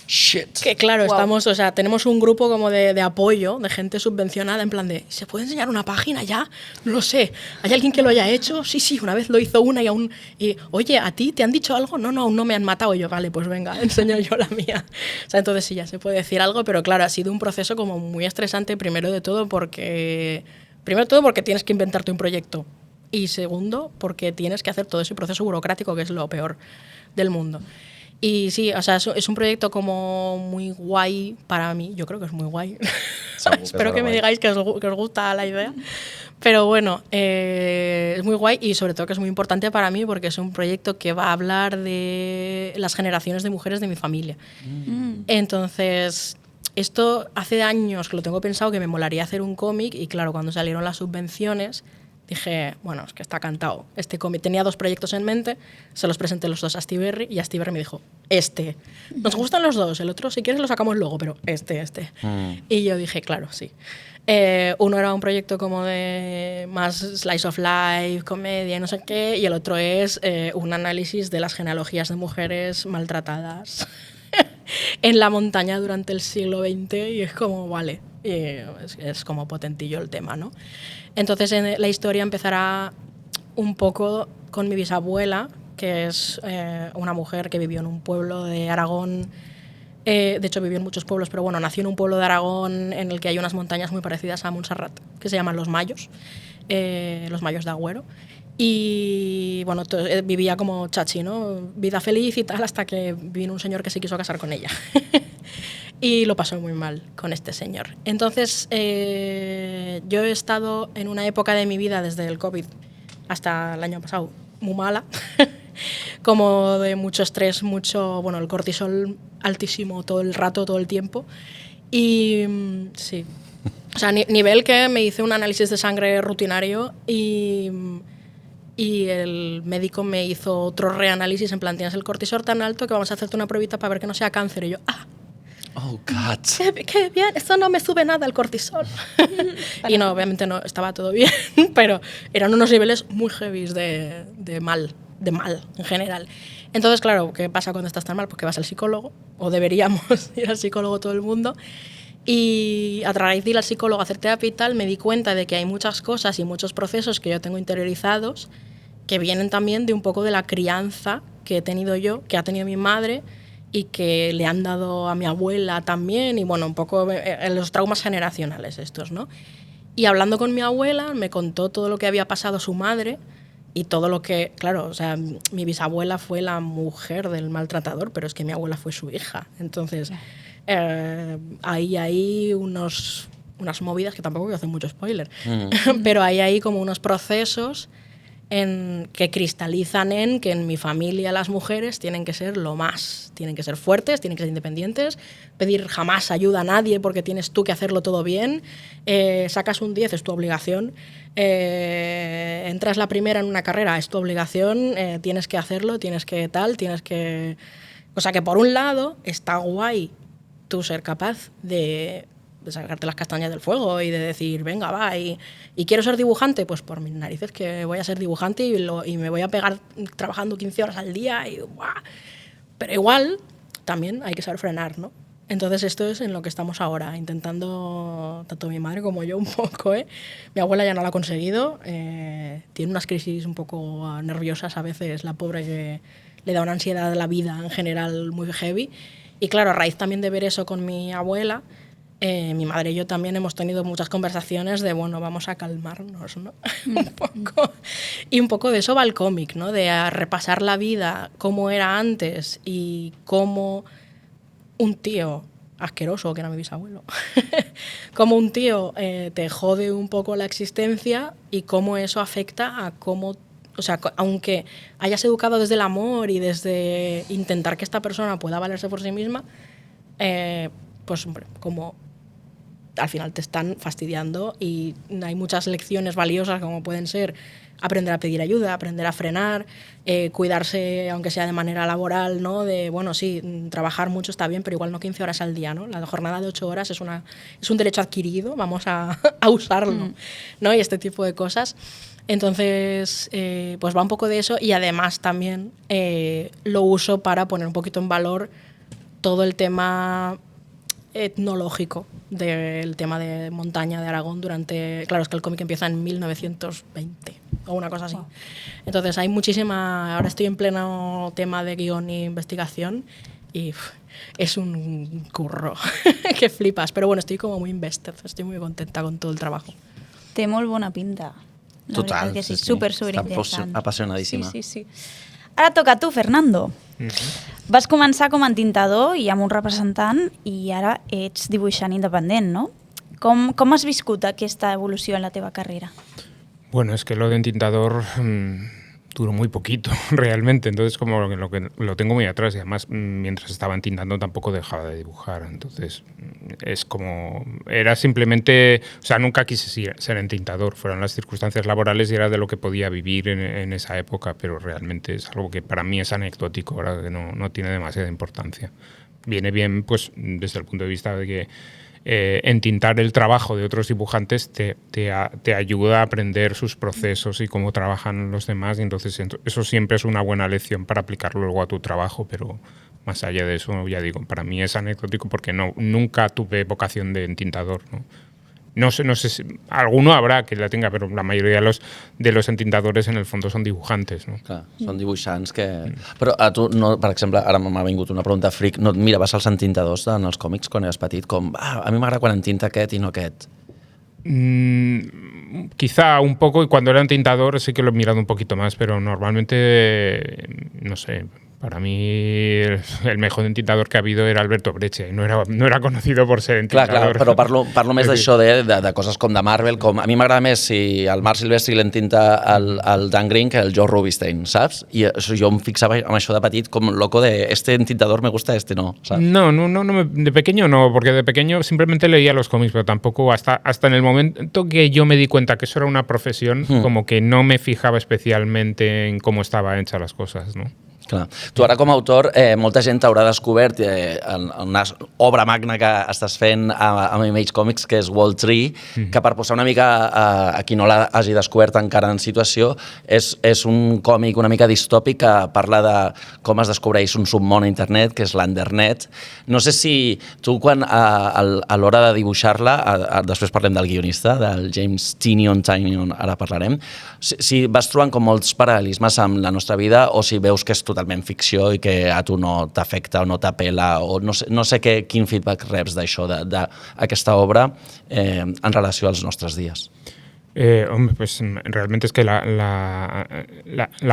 Shit. Que claro, Wow. tenemos un grupo como de apoyo, de gente subvencionada, en plan de, ¿se puede enseñar una página ya? No lo sé. ¿Hay alguien que lo haya hecho? Sí, una vez lo hizo una y oye, ¿a ti te han dicho algo? No, aún no me han matado. Y yo, vale, pues venga, enseño yo la mía. O sea, entonces sí, ya se puede decir algo, pero claro, ha sido un proceso como muy estresante, primero de todo porque tienes que inventarte un proyecto. Y segundo, porque tienes que hacer todo ese proceso burocrático, que es lo peor del mundo. Y sí, o sea, es un proyecto como muy guay para mí. Yo creo que es muy guay. Espero que me digáis que os gusta la idea. Pero bueno, es muy guay y sobre todo que es muy importante para mí porque es un proyecto que va a hablar de las generaciones de mujeres de mi familia. Entonces, esto hace años que lo tengo pensado, que me molaría hacer un cómic y claro, cuando salieron las subvenciones... Dije, bueno, es que está cantado. Este cómic tenía 2 proyectos en mente, se los presenté los 2 a Steve Berry y a Steve Berry me dijo, nos gustan los 2, el otro si quieres lo sacamos luego, pero este. Y yo dije, claro, sí. Uno era un proyecto como de más slice of life, comedia, no sé qué, y el otro es un análisis de las genealogías de mujeres maltratadas en la montaña durante el siglo XX y es como, vale, es como potentillo el tema, ¿no? Entonces la historia empezará un poco con mi bisabuela, que es una mujer que vivió en un pueblo de Aragón. De hecho, vivió en muchos pueblos, pero bueno, nació en un pueblo de Aragón en el que hay unas montañas muy parecidas a Montserrat, que se llaman los Mayos de Agüero. Y bueno, vivía como chachi, ¿no? Vida feliz y tal, hasta que vino un señor que se quiso casar con ella. Y lo pasó muy mal con este señor. Entonces, yo he estado en una época de mi vida, desde el COVID hasta el año pasado, muy mala. Como de mucho estrés, bueno, el cortisol altísimo todo el rato, todo el tiempo. Y sí, o sea, nivel que me hice un análisis de sangre rutinario y el médico me hizo otro reanálisis en plan, tienes el cortisol tan alto que vamos a hacerte una pruebita para ver que no sea cáncer. Y yo, oh, God. Qué bien, esto no me sube nada el cortisol. Y no, obviamente no, estaba todo bien, pero eran unos niveles muy heavy de mal. de mal en general. Entonces, claro, ¿qué pasa cuando estás tan mal? Pues que vas al psicólogo, o deberíamos ir al psicólogo todo el mundo. Y a través de ir al psicólogo a hacer terapia y tal, me di cuenta de que hay muchas cosas y muchos procesos que yo tengo interiorizados que vienen también de un poco de la crianza que he tenido yo, que ha tenido mi madre y que le han dado a mi abuela también, y bueno, un poco los traumas generacionales estos, ¿no? Y hablando con mi abuela, me contó todo lo que había pasado su madre y todo lo que, claro, o sea, mi bisabuela fue la mujer del maltratador, pero es que mi abuela fue su hija. Entonces, hay unas movidas, que tampoco voy a hacer mucho spoiler, pero hay como unos procesos que cristalizan en que en mi familia las mujeres tienen que ser lo más, tienen que ser fuertes, tienen que ser independientes, pedir jamás ayuda a nadie porque tienes tú que hacerlo todo bien, sacas un 10, es tu obligación, entras la primera en una carrera, es tu obligación, tienes que hacerlo, tienes que tal, tienes que... O sea que por un lado está guay tú ser capaz de sacarte las castañas del fuego y de decir, venga, va, y quiero ser dibujante, pues por mis narices que voy a ser dibujante y me voy a pegar trabajando 15 horas al día, y ¡buah! Pero igual también hay que saber frenar, ¿no? Entonces esto es en lo que estamos ahora, intentando, tanto mi madre como yo un poco, Mi abuela ya no lo ha conseguido, tiene unas crisis un poco nerviosas a veces, la pobre, que le da una ansiedad a la vida en general muy heavy. Y claro, a raíz también de ver eso con mi abuela, mi madre y yo también hemos tenido muchas conversaciones de, bueno, vamos a calmarnos, ¿no? Un poco. Y un poco de eso va el cómic, ¿no? De repasar la vida, cómo era antes y cómo un tío asqueroso, que era mi bisabuelo, cómo un tío te jode un poco la existencia y cómo eso afecta a cómo... O sea, aunque hayas educado desde el amor y desde intentar que esta persona pueda valerse por sí misma, pues, hombre, como al final te están fastidiando, y hay muchas lecciones valiosas como pueden ser aprender a pedir ayuda, aprender a frenar, cuidarse aunque sea de manera laboral, ¿no? De, bueno, sí, trabajar mucho está bien, pero igual no 15 horas al día, ¿no? La jornada de 8 horas es un derecho adquirido, vamos a usarlo, ¿no? Y este tipo de cosas. Entonces, pues va un poco de eso, y además también lo uso para poner un poquito en valor todo el tema etnológico del tema de montaña de Aragón durante... Claro, es que el cómic empieza en 1920 o una cosa así. Wow. Entonces hay muchísima... Ahora estoy en pleno tema de guión e investigación y es un curro que flipas. Pero bueno, estoy como muy invested, estoy muy contenta con todo el trabajo. Té molt bona pinta. Total, que sí, sí. Súper interessant. Apassionadíssima. Sí. Ara toca a tu, Fernando. Vas començar com a entintador i amb un representant, i ara ets dibuixant independent, no? Com has viscut aquesta evolució en la teva carrera? Bueno, es que lo de entintador duró muy poquito, realmente. Entonces, como lo tengo muy atrás, y además, mientras estaba entintando tampoco dejaba de dibujar. Entonces, es como... Era simplemente... O sea, nunca quise ser entintador. Fueron las circunstancias laborales y era de lo que podía vivir en esa época, pero realmente es algo que para mí es anecdótico, ahora que no tiene demasiada importancia. Viene bien, pues, desde el punto de vista de que entintar el trabajo de otros dibujantes te ayuda a aprender sus procesos y cómo trabajan los demás, y entonces eso siempre es una buena lección para aplicarlo luego a tu trabajo, pero más allá de eso, ya digo, para mí es anecdótico porque nunca tuve vocación de entintador, ¿no? No sé si alguno habrá que la tenga, però la majoria de los entintadores en el fondo són dibujantes, no? Clar, són dibuixants que... Però a tu, no, per exemple, ara m'ha vingut una pregunta fric, no et miraves els entintadors en els còmics quan eres petit, com, a mi m'agrada quan entinta aquest i no aquest? Quizá un poco, y cuando era entintador sí que lo he mirado un poquito más, pero normalmente, no sé... Para mí el mejor entintador que ha habido era Alberto Breccia i no era conocido por ser entintador. Clar, però parlo més d'això, de coses com de Marvel, com a mi m'agrada més si el Marc Silvestri l'entinta el Dan Green que el Joe Rubinstein, saps? I jo em fixava en això de petit com loco de este entintador me gusta, este no, ¿sabes? No, de pequeño no, porque de pequeño simplemente leía los cómics, pero tampoco hasta en el momento que yo me di cuenta que eso era una profesión, como que no me fijaba especialmente en cómo estaban hechas las cosas, ¿no? Clar. Tu ara com a autor, molta gent t'haurà descobert una obra magna que estàs fent amb Image Comics, que és Wall Tree, que per posar una mica a qui no l'hagi descobert encara en situació, és un còmic una mica distòpic que parla de com es descobreix un submón a internet, que és l'Undernet. No sé si tu, quan a l'hora de dibuixar-la, després parlem del guionista, del James Tynion, ara parlarem, si vas trobant com molts paral·lelismes amb la nostra vida o si veus que és totalment ficció i que a tu no t'afecta o no t'apela, o no sé quin feedback reps d'això, d'aquesta obra en relació als nostres dies. Hombre, pues realmente es que la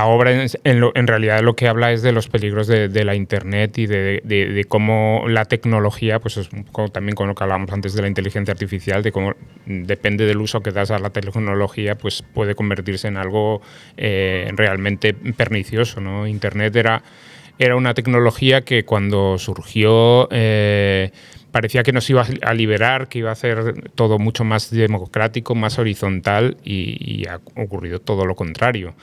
obra en realidad lo que habla es de los peligros de la internet y de cómo la tecnología, pues es un poco también con lo que hablábamos antes de la inteligencia artificial, de cómo depende del uso que das a la tecnología, pues puede convertirse en algo realmente pernicioso, ¿no? Internet era una tecnología que cuando surgió parecía que nos iba a liberar, que iba a hacer todo mucho más democrático, más horizontal, y ha ocurrido todo lo contrario.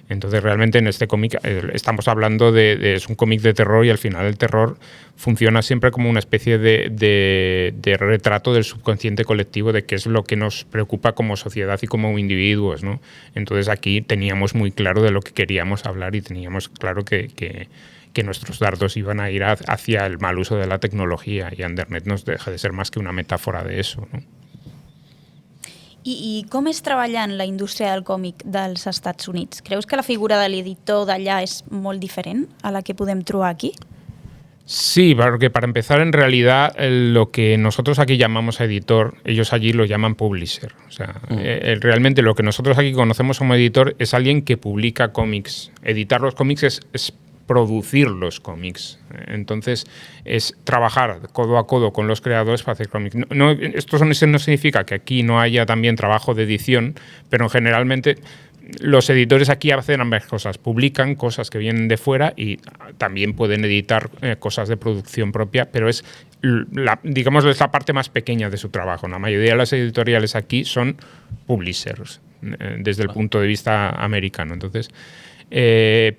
Entonces realmente en este cómic estamos hablando es un cómic de terror, y al final el terror funciona siempre como una especie de retrato del subconsciente colectivo, de qué es lo que nos preocupa como sociedad y como individuos, ¿no? Entonces aquí teníamos muy claro de lo que queríamos hablar, y teníamos claro que nuestros dardos iban a ir hacia el mal uso de la tecnología, y Undernet no deja de ser más que una metáfora de eso, ¿no? I com és treballar en la indústria del còmic dels Estats Units? Creus que la figura de l'editor d'allà és molt diferent a la que podem trobar aquí? Sí, porque para empezar, en realidad, lo que nosotros aquí llamamos editor, ellos allí lo llaman publisher. O sea, realmente lo que nosotros aquí conocemos como editor es alguien que publica cómics. Editar los cómics es producir los cómics. Entonces, es trabajar codo a codo con los creadores para hacer cómics. Esto no significa que aquí no haya también trabajo de edición, pero generalmente los editores aquí hacen ambas cosas. Publican cosas que vienen de fuera y también pueden editar cosas de producción propia, pero es digamos, la parte más pequeña de su trabajo. La mayoría de las editoriales aquí son publishers, desde el punto de vista americano. Entonces,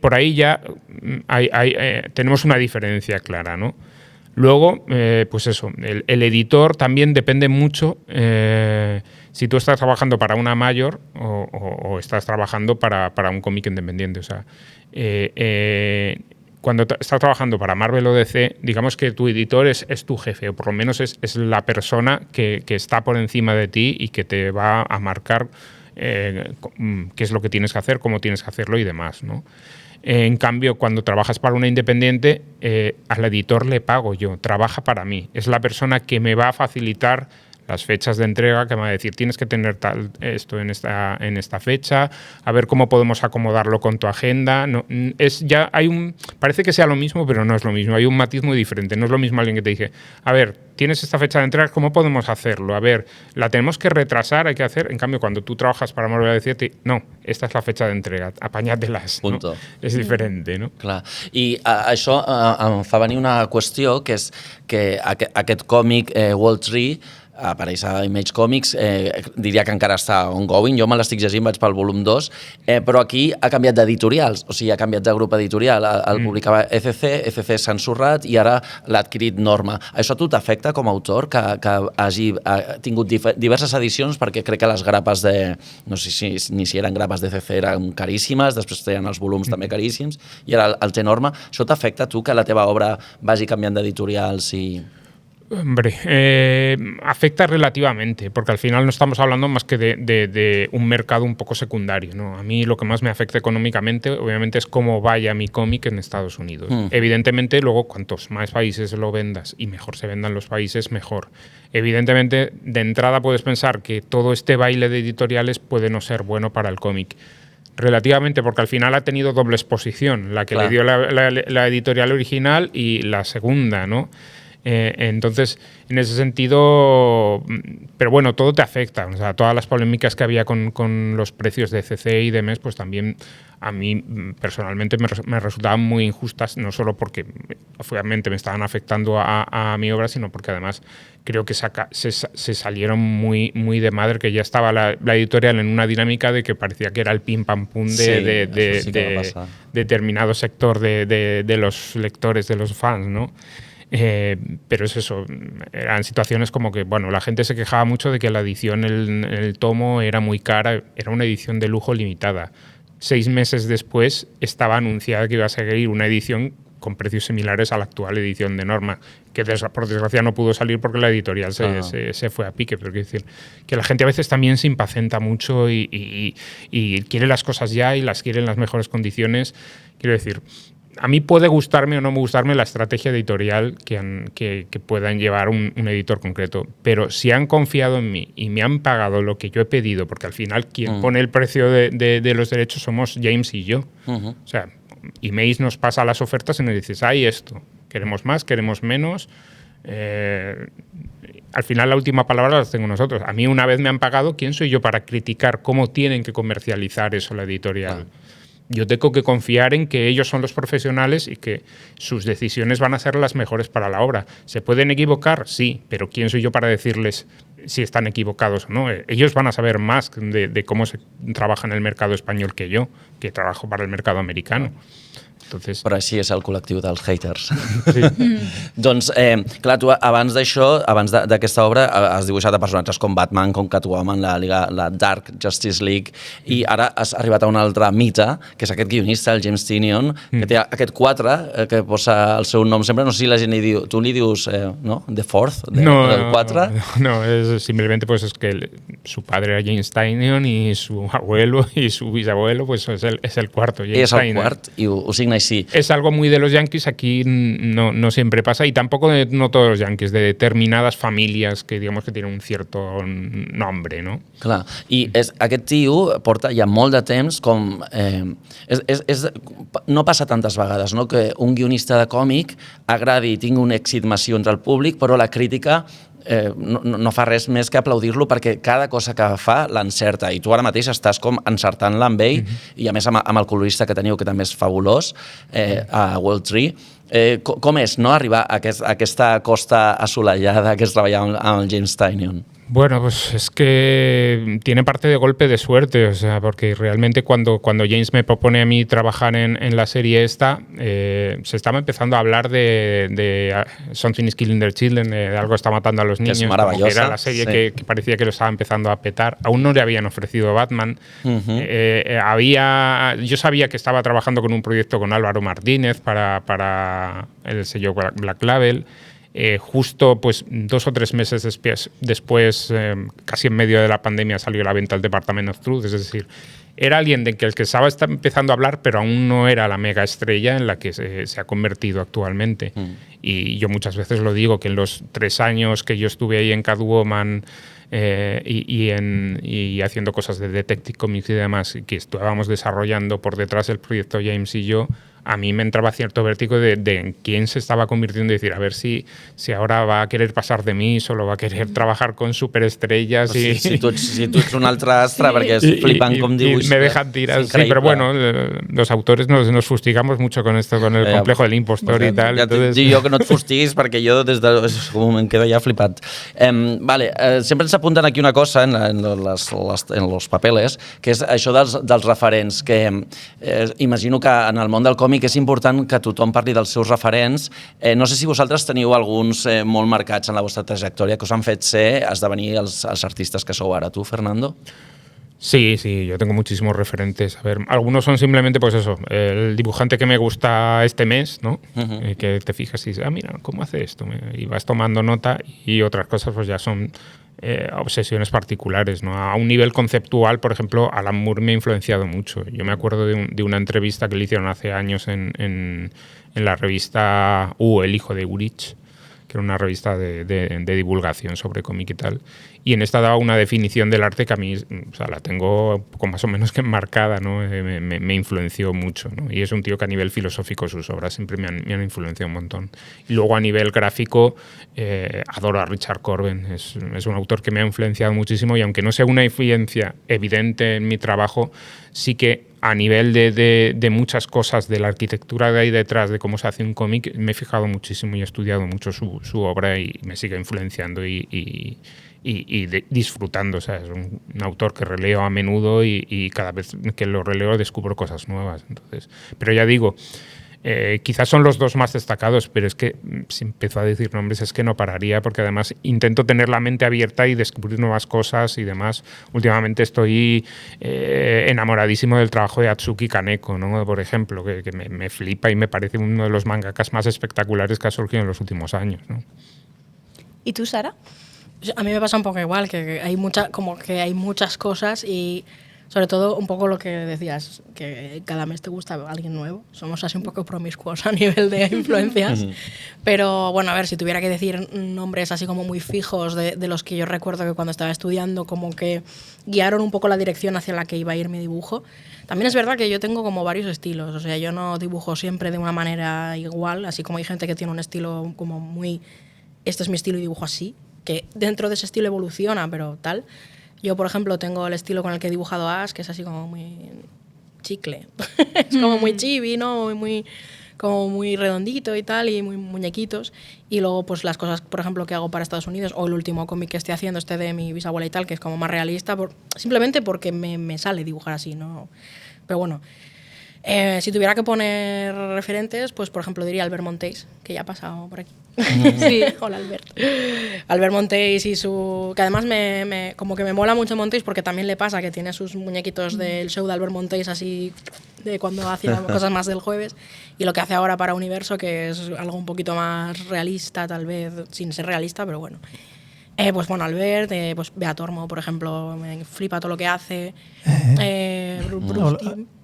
por ahí ya tenemos una diferencia clara, ¿no? Luego, pues eso, el editor también depende mucho si tú estás trabajando para una mayor o estás trabajando para un cómic independiente. O sea, cuando estás trabajando para Marvel o DC, digamos que tu editor es tu jefe, o por lo menos es la persona que está por encima de ti y que te va a marcar qué es lo que tienes que hacer, cómo tienes que hacerlo y demás, ¿no? En cambio, cuando trabajas para una independiente, al editor le pago yo, trabaja para mí. Es la persona que me va a facilitar las fechas de entrega, que me va a decir, tienes que tener esto en esta fecha, a ver cómo podemos acomodarlo con tu agenda. No, parece que sea lo mismo, pero no es lo mismo. Hay un matiz muy diferente. No es lo mismo alguien que te dice, a ver, tienes esta fecha de entrega, ¿cómo podemos hacerlo? A ver, la tenemos que retrasar, hay que hacer. En cambio, cuando tú trabajas para Marvel, decirte, no, esta es la fecha de entrega, apanyà't-les. No? És diferent, no? Clar. I això em fa venir una qüestió, que és que aquest còmic, Wall Tree, apareix a Image Comics, diria que encara està ongoing, jo me l'estic llegint, vaig pel volum 2, però aquí ha canviat d'editorials, o sigui, ha canviat de grup editorial, el publicava ECC s'ha ensorrat i ara l'ha adquirit Norma. Això a tu t'afecta com a autor, que hagi tingut diverses edicions, perquè crec que les grapes no sé ni si eren grapes d'ECC, eren caríssimes, després tenien els volums també caríssims, i ara el té Norma. Això t'afecta a tu, que la teva obra vagi canviant d'editorials i... Hombre, afecta relativamente, porque al final no estamos hablando más que de un mercado un poco secundario, ¿no? A mí lo que más me afecta económicamente, obviamente, es cómo vaya mi cómic en Estados Unidos. Evidentemente, luego, cuantos más países lo vendas y mejor se vendan los países, mejor. Evidentemente, de entrada puedes pensar que todo este baile de editoriales puede no ser bueno para el cómic. Relativamente, porque al final ha tenido doble exposición, la que le dio la editorial original y la segunda, ¿no? Entonces, en ese sentido, pero bueno, todo te afecta. O sea, todas las polémicas que había con los precios de CC y demás, pues también a mí personalmente me resultaban muy injustas, no solo porque obviamente me estaban afectando a mi obra, sino porque además creo que se salieron muy de madre, que ya estaba la editorial en una dinámica de que parecía que era el pim pam pum de determinado sector de los lectores, de los fans, ¿no? Pero es eso, eran situaciones como que, bueno, la gente se quejaba mucho de que la edición en el tomo era muy cara, era una edición de lujo limitada. 6 meses después estaba anunciada que iba a seguir una edición con precios similares a la actual edición de Norma, que por desgracia no pudo salir porque la editorial se fue a pique. Pero quiero decir que la gente a veces también se impacienta mucho y quiere las cosas ya y las quiere en las mejores condiciones. Quiero decir, a mí puede gustarme o no me gustarme la estrategia editorial que puedan llevar un editor concreto, pero si han confiado en mí y me han pagado lo que yo he pedido, porque al final quien pone el precio de los derechos somos James y yo. O sea, y Mace nos pasa las ofertas y nos dices, hay esto, queremos más, queremos menos. Al final la última palabra la tengo nosotros. A mí una vez me han pagado, ¿quién soy yo para criticar cómo tienen que comercializar eso la editorial? Yo tengo que confiar en que ellos son los profesionales y que sus decisiones van a ser las mejores para la obra. ¿Se pueden equivocar? Sí, pero ¿quién soy yo para decirles si están equivocados o no? Ellos van a saber más de cómo se trabaja en el mercado español que yo, que trabajo para el mercado americano. Entonces... Però així és el col·lectiu dels haters. Sí. Doncs, clar, tu abans d'això, abans d'aquesta obra, has dibuixat a personatges com Batman, com Catwoman, la Dark Justice League, i ara has arribat a un altre mite, que és aquest guionista, el James Tynion, que té aquest 4, que posa el seu nom sempre, no sé si la gent li diu, tu li dius, no? The Fourth, del 4? No, es simplemente pues es que su padre era James Tynion y su abuelo y su bisabuelo pues es el cuarto, James És el Tynion. quart, i ho signa així. Es algo muy de los Yankees, aquí no siempre pasa, y tampoco no todos los Yankees, de determinadas familias que digamos que tienen un cierto nombre, no? Clar, i aquest tio porta ja molt de temps com... no passa tantes vegades, no?, que un guionista de còmic agradi i tingui un èxit massiu entre el públic, però la crítica no fa res més que aplaudir-lo perquè cada cosa que fa l'encerta, i tu ara mateix estàs com encertant-la amb ell, i a més amb el colorista que teniu, que també és fabulós, a World Tree. Com és, no?, arribar a aquesta costa assolellada que és treballar amb el James Tynion? Bueno, pues es que tiene parte de golpe de suerte, o sea, porque realmente cuando James me propone a mí trabajar en la serie esta, se estaba empezando a hablar de Something is Killing Their Children, de algo está matando a los niños, es maravillosa, que era la serie que parecía que lo estaba empezando a petar. Aún no le habían ofrecido Batman. Yo sabía que estaba trabajando con un proyecto con Álvaro Martínez para el sello Black Label. Justo pues 2 o 3 meses después, casi en medio de la pandemia, salió a la venta el Department of Truth. Es decir, era alguien de que el que estaba empezando a hablar, pero aún no era la mega estrella en la que se ha convertido actualmente. Y yo muchas veces lo digo, que en los 3 años que yo estuve ahí en Catwoman y haciendo cosas de Detective Comics y demás, que estábamos desarrollando por detrás del proyecto James y yo, a mí me entraba cierto vértigo de en quién se estaba convirtiendo y decir, a ver si ahora va a querer pasar de mí, solo va a querer trabajar con superestrellas. Si tú ets un altre astre, perquè és flipant com dibuix. Y me dejan tirar, sí, pero bueno, los autores nos fustigamos mucho con esto, con el complejo del impostor y tal. Ja entonces... Jo que no et fustiguis, perquè jo des de... em quedo ja flipat. Sempre ens apunten aquí una cosa en los papeles, que és això dels referents, que imagino que en el món del còmic és important que tothom parli dels seus referents. No sé si vosaltres teniu alguns molt marcats en la vostra trajectòria que us han fet esdevenir els artistes que sou ara. Tu, Fernando? Sí, yo tengo muchísimos referentes. A ver, algunos son simplemente, pues eso, el dibujante que me gusta este mes, ¿no? Que te fijas y dices, mira, ¿cómo hace esto? Y vas tomando nota, y otras cosas pues ya son obsesiones particulares, ¿no? A un nivel conceptual, por ejemplo, Alan Moore me ha influenciado mucho. Yo me acuerdo de una entrevista que le hicieron hace años en la revista El hijo de Urich, que era una revista de divulgación sobre cómic y tal, Y en esta daba una definición del arte que a mí, o sea, la tengo un poco más o menos que enmarcada, ¿no? Me influenció mucho, ¿no? Y es un tío que a nivel filosófico sus obras siempre me han influenciado un montón. Y luego a nivel gráfico adoro a Richard Corben, es un autor que me ha influenciado muchísimo, y aunque no sea una influencia evidente en mi trabajo, sí que a nivel de muchas cosas, de la arquitectura que hay detrás, de cómo se hace un cómic, me he fijado muchísimo y he estudiado mucho su obra, y me sigue influenciando y disfrutando. O sea, es un autor que releo a menudo, y cada vez que lo releo descubro cosas nuevas. Entonces, pero ya digo, quizás son los dos más destacados, pero es que si empiezo a decir nombres es que no pararía, porque además intento tener la mente abierta y descubrir nuevas cosas y demás. Últimamente estoy enamoradísimo del trabajo de Atsuki Kaneko, ¿no? Por ejemplo, que me flipa y me parece uno de los mangakas más espectaculares que ha surgido en los últimos años, ¿no? ¿Y tú, Sara? A mí me pasa un poco igual, que hay muchas cosas, y sobre todo un poco lo que decías, que cada mes te gusta alguien nuevo. Somos así un poco promiscuos a nivel de influencias. Pero bueno, a ver, si tuviera que decir nombres así como muy fijos de los que yo recuerdo que cuando estaba estudiando como que guiaron un poco la dirección hacia la que iba a ir mi dibujo. También es verdad que yo tengo como varios estilos, o sea, yo no dibujo siempre de una manera igual, así como hay gente que tiene un estilo como muy, este es mi estilo y dibujo así, que dentro de ese estilo evoluciona, pero tal. Yo, por ejemplo, tengo el estilo con el que he dibujado a Ash, que es así como muy chicle. Es como muy chibi, ¿no? Como muy redondito y tal, y muy muñequitos. Y luego, pues las cosas, por ejemplo, que hago para Estados Unidos, o el último cómic que estoy haciendo, de mi bisabuela y tal, que es como más realista, simplemente porque me sale dibujar así, ¿no? Pero bueno, si tuviera que poner referentes, pues por ejemplo diría Albert Monteys, que ya ha pasado por aquí. Sí, hola Albert. Albert Monteys y que además como que me mola mucho Monteys, porque también le pasa que tiene sus muñequitos del show de Albert Monteys, así de cuando hacía cosas más del jueves, y lo que hace ahora para Universo, que es algo un poquito más realista, tal vez, sin ser realista, pero bueno. Pues bueno, Albert, pues Bea Tormo, por ejemplo, me flipa todo lo que hace.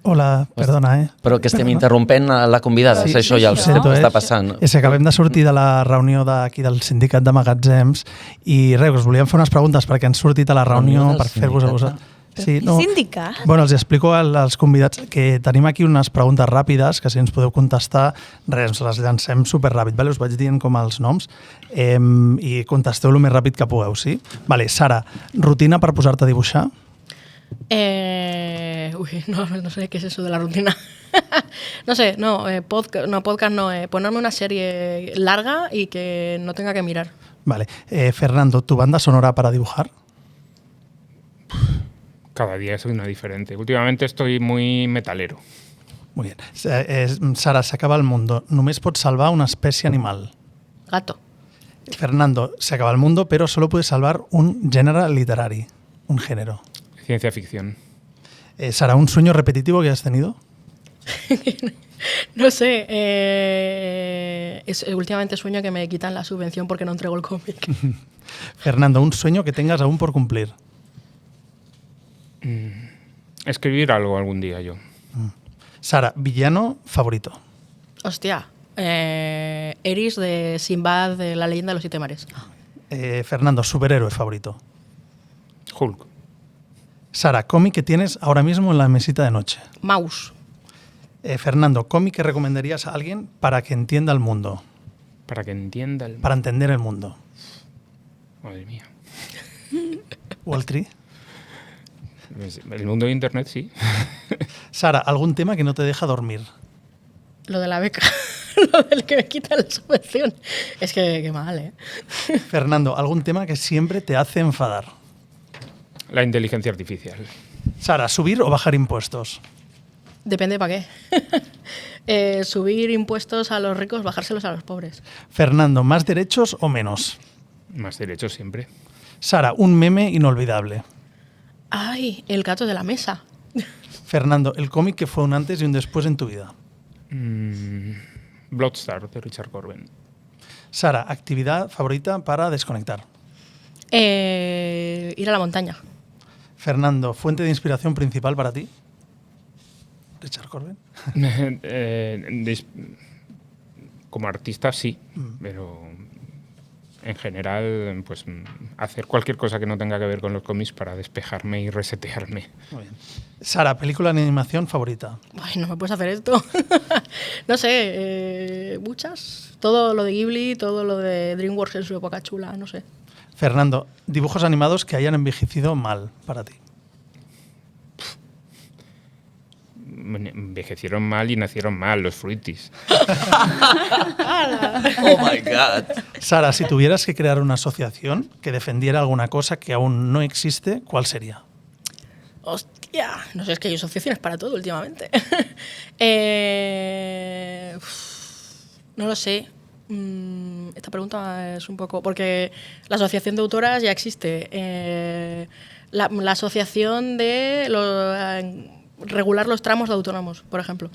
Hola, perdona, Però que estem interrompent la convidada, Sí, això ja ho sé, sento, què està passant. És que acabem de sortir de la reunió d'aquí del sindicat de magatzems i res, us volíem fer unes preguntes perquè han sortit a la reunió per fer-vos a vosaltres. Sí, no. Sindicat? Bueno, els explico als convidats que tenim aquí unes preguntes ràpides que si ens podeu contestar, res, ens les llancem superràpid, vale? Us vaig dient com els noms i contesteu el més ràpid que pugueu, sí? Vale, Sara, rutina per posar-te a dibuixar? No sé qué es eso de la rutina. No sé, podcast no, ponerme una serie larga y que no tenga que mirar. Vale, Fernando, ¿tu banda sonora para dibujar? Cada día soy una diferente. Últimamente estoy muy metalero. Muy bien. Sara, s'acaba el mundo. Només pots salvar una espècie animal. Gato. Fernando, se acaba el mundo, pero solo puedes salvar un género literario, un género. Ciencia ficción. Sara, ¿un sueño repetitivo que has tenido? No sé. Últimamente sueño que me quitan la subvención porque no entrego el cómic. Fernando, ¿un sueño que tengas aún por cumplir? Escribir algo algún día yo. Sara, villano favorito. Hostia. Eris de Sinbad, de La leyenda de los 7 mares. Fernando, superhéroe favorito. Hulk. Sara, cómic que tienes ahora mismo en la mesita de noche. Mouse. Fernando, cómic que recomendarías a alguien para que entienda el mundo. Para que entienda el... Para entender el mundo. Madre mía. Waltry. El mundo de Internet, sí. Sara, ¿algún tema que no te deja dormir? Lo de la beca. Lo del que me quitan la subvención. Es que qué mal, ¿eh? Fernando, ¿algún tema que siempre te hace enfadar? La inteligencia artificial. Sara, ¿subir o bajar impuestos? Depende para qué. Subir impuestos a los ricos, bajárselos a los pobres. Fernando, ¿más derechos o menos? Más derechos siempre. Sara, un meme inolvidable. Ay, el gato de la mesa. Fernando, el cómic que fue un antes y un después en tu vida. Bloodstar, de Richard Corben. Sara, actividad favorita para desconectar. Ir a la montaña. Fernando, fuente de inspiración principal para ti. Richard Corben. Como artista sí, pero en general, pues hacer cualquier cosa que no tenga que ver con los cómics para despejarme y resetearme. Muy bien. Sara, ¿película de animación favorita? Ay, no me puedes hacer esto. No sé, muchas. Todo lo de Ghibli, todo lo de DreamWorks en su época chula, no sé. Fernando, dibujos animados que hayan envejecido mal para ti. Envejecieron mal y nacieron mal los Fruities. Oh my God. Sara, si tuvieras que crear una asociación que defendiera alguna cosa que aún no existe, ¿cuál sería? Hostia, no sé, es que hay asociaciones para todo últimamente. No lo sé. Esta pregunta es un poco... Porque la asociación de autoras ya existe. La asociación de regular los tramos de autónomos, por ejemplo.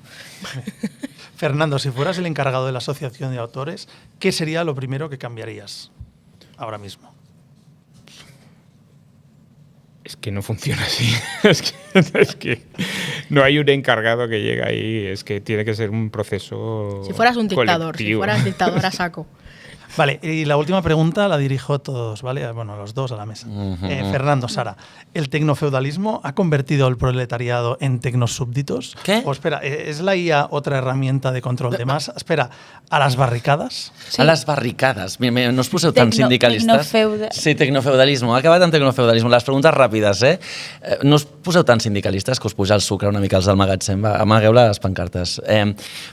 Fernando, si fueras el encargado de la asociación de autores, ¿qué sería lo primero que cambiarías ahora mismo? Es que no funciona así. Es que no hay un encargado que llega ahí. Es que tiene que ser un proceso Si fueras un dictador, colectivo. si fueras dictador a saco. Vale, y la última pregunta la dirijo a todos, ¿vale? Bueno, a los dos a la mesa. Fernando, Sara, ¿el tecnofeudalismo ha convertido el proletariado en tecnosúbditos? ¿Qué? O espera, ¿es la IA otra herramienta de control de masa? Espera, ¿a las barricadas? Sí. A les barricades. No us poseu tan sindicalistes. Sí, tecnofeudalisme. Ha acabat en tecnofeudalisme. Les preguntes ràpides, No us poseu tan sindicalistes que us puja el sucre una mica als del magatzem. Va, amagueu les pancartes.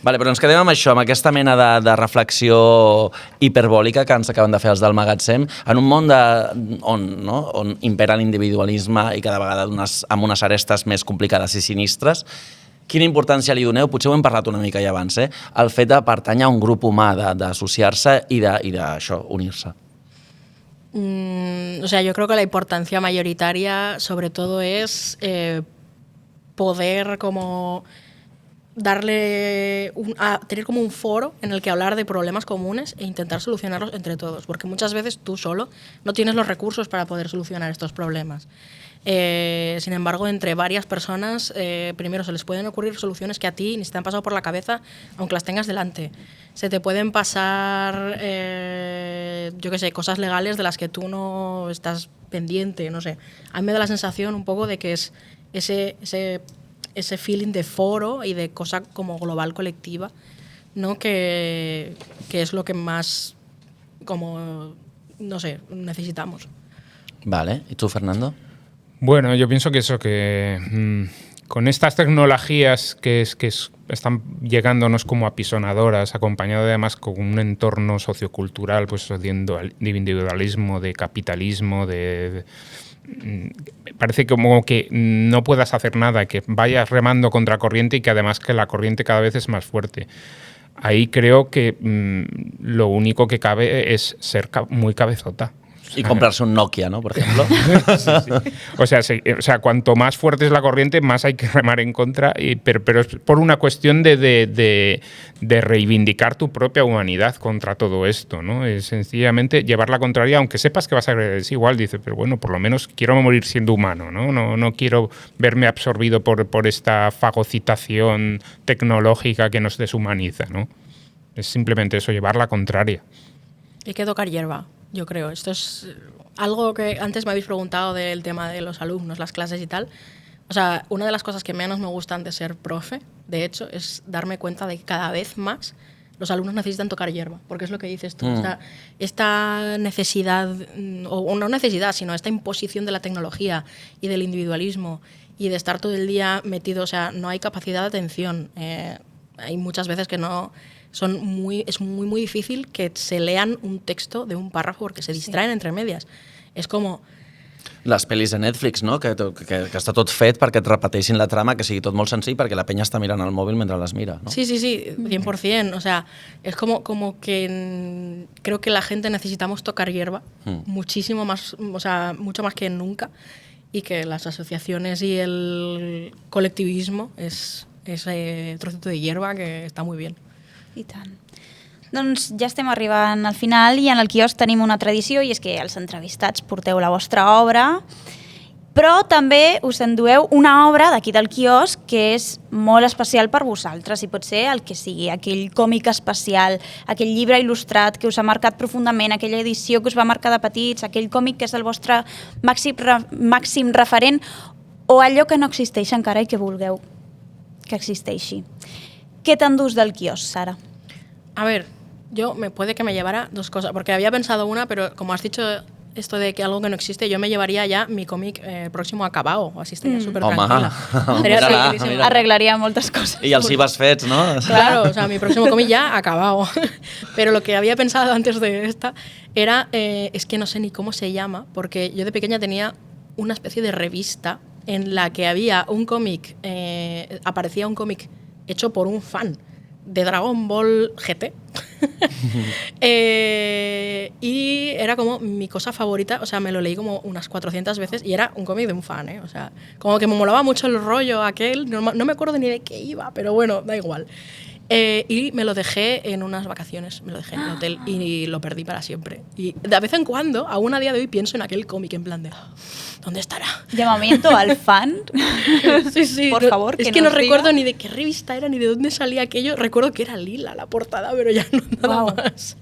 Vale, però ens quedem amb això, amb aquesta mena de reflexió hiperbòlica que ens acaben de fer els del magatzem, en un món on impera l'individualisme i cada vegada amb unes arestes més complicades i sinistres. Quina importància li doneu? Potser ho hem parlat una mica ja abans, el fet de pertànyer a un grup humà, d'associar-se i d'això, unir-se. O sea, yo creo que la importancia mayoritaria sobre todo es poder como tener como un foro en el que hablar de problemas comunes e intentar solucionarlos entre todos, porque muchas veces tú solo no tienes los recursos para poder solucionar estos problemas. Sin embargo, entre varias personas, primero se les pueden ocurrir soluciones que a ti ni se te han pasado por la cabeza, aunque las tengas delante. Se te pueden pasar, yo qué sé, cosas legales de las que tú no estás pendiente, no sé. A mí me da la sensación un poco de que es ese feeling de foro y de cosa como global colectiva, ¿no? Que es lo que más, como, no sé, necesitamos. Vale, ¿y tú, Fernando? Bueno, yo pienso que eso, que con estas tecnologías que están llegándonos como apisonadoras, acompañado además con un entorno sociocultural, pues de individualismo, de capitalismo, parece como que no puedas hacer nada, que vayas remando contra corriente y que además que la corriente cada vez es más fuerte. Ahí creo que lo único que cabe es ser muy cabezota. Y comprarse un Nokia, ¿no? Por ejemplo. Sí. O sea, cuanto más fuerte es la corriente, más hay que remar en contra, pero es por una cuestión de reivindicar tu propia humanidad contra todo esto, ¿no? Es sencillamente llevar la contraria, aunque sepas que vas a creer, es igual, dices, pero bueno, por lo menos quiero morir siendo humano, ¿no? No quiero verme absorbido por esta fagocitación tecnológica que nos deshumaniza, ¿no? Es simplemente eso, llevar la contraria. Hay que tocar hierba, yo creo. Esto es algo que antes me habéis preguntado del tema de los alumnos, las clases y tal. O sea, una de las cosas que menos me gustan de ser profe, de hecho, es darme cuenta de que cada vez más los alumnos necesitan tocar hierba, porque es lo que dices tú. Esta necesidad, o no necesidad, sino esta imposición de la tecnología y del individualismo y de estar todo el día metido, o sea, no hay capacidad de atención. Hay muchas veces que no... es muy difícil que se lean un texto de un párrafo porque se distraen entre medias. És com... Les pel·lis de Netflix, no? Que està tot fet perquè et repeteixin la trama, que sigui tot molt senzill perquè la penya està mirant el mòbil mentre les mira, ¿no? Sí, 100%. O sea, es como que creo que la gente necesitamos tocar hierba muchísimo más, o sea, mucho más que nunca, y que las asociaciones y el colectivismo es ese trocito de hierba que está muy bien. I tant. Doncs ja estem arribant al final i en el quiosc tenim una tradició i és que els entrevistats porteu la vostra obra Però també us endueu una obra d'aquí del quiosc que és molt especial per vosaltres i pot ser el que sigui, aquell còmic especial, aquell llibre il·lustrat que us ha marcat profundament, aquella edició que us va marcar de petits, aquell còmic que és el vostre màxim referent o allò que no existeix encara i que vulgueu que existeixi. ¿Qué t'endús del quiosc, Sara? A ver, puede que me llevara dos cosas, porque había pensado una, pero como has dicho esto de que algo que no existe, yo me llevaría ya mi cómic próximo acabado, así estaría súper tranquila. Estaría tranquilísima. Arreglaría moltes coses. I els ibas fets, no? Claro, o sea, mi próximo cómic ya acabado. Pero lo que había pensado antes de esta era, es que no sé ni cómo se llama, porque yo de pequeña tenía una especie de revista en la que había un cómic, aparecía un cómic hecho por un fan de Dragon Ball GT. Y era como mi cosa favorita, o sea, me lo leí como unas 400 veces y era un cómic de un fan, o sea, como que me molaba mucho el rollo aquel, no me acuerdo ni de qué iba, pero bueno, da igual. Y me lo dejé en unas vacaciones, me lo dejé en el hotel y lo perdí para siempre. Y de vez en cuando, aún a día de hoy, pienso en aquel cómic en plan de ¿dónde estará? Llamamiento al fan. Sí. Por favor, es que no recuerdo ni de qué revista era ni de dónde salía aquello. Recuerdo que era lila la portada, pero ya no nada más.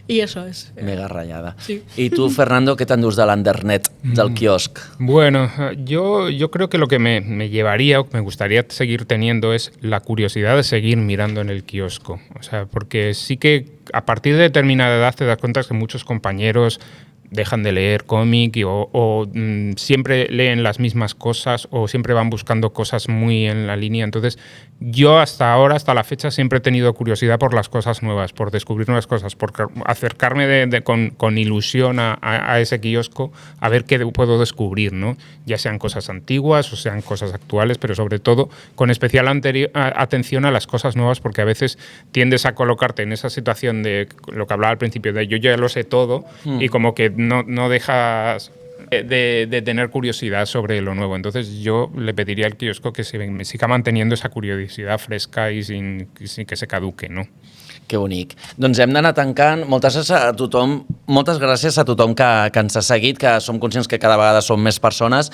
Y eso es. Mega ratllada. Sí. I tu, Fernando, què t'endús de l'Internet, del quiosc? Bueno, yo creo que lo que me llevaría o que me gustaría seguir teniendo es la curiosidad de seguir mirando en el kiosco. O sea, porque sí que a partir de determinada edad te das cuenta que muchos compañeros dejan de leer cómic o siempre leen las mismas cosas o siempre van buscando cosas muy en la línea. Entonces, yo hasta ahora, hasta la fecha, siempre he tenido curiosidad por las cosas nuevas, por descubrir nuevas cosas, por acercarme con ilusión a ese kiosco a ver qué puedo descubrir, ¿no? Ya sean cosas antiguas o sean cosas actuales, pero sobre todo con especial atención a las cosas nuevas, porque a veces tiendes a colocarte en esa situación de lo que hablaba al principio, de yo ya lo sé todo y como que no dejas de tener curiosidad sobre lo nuevo. Entonces yo le pediría al kiosco que me siga manteniendo esa curiosidad fresca y sin que se caduque, ¿no? Que bonic. Doncs hem d'anar tancant. Moltes gràcies a tothom que ens ha seguit, que som conscients que cada vegada som més persones.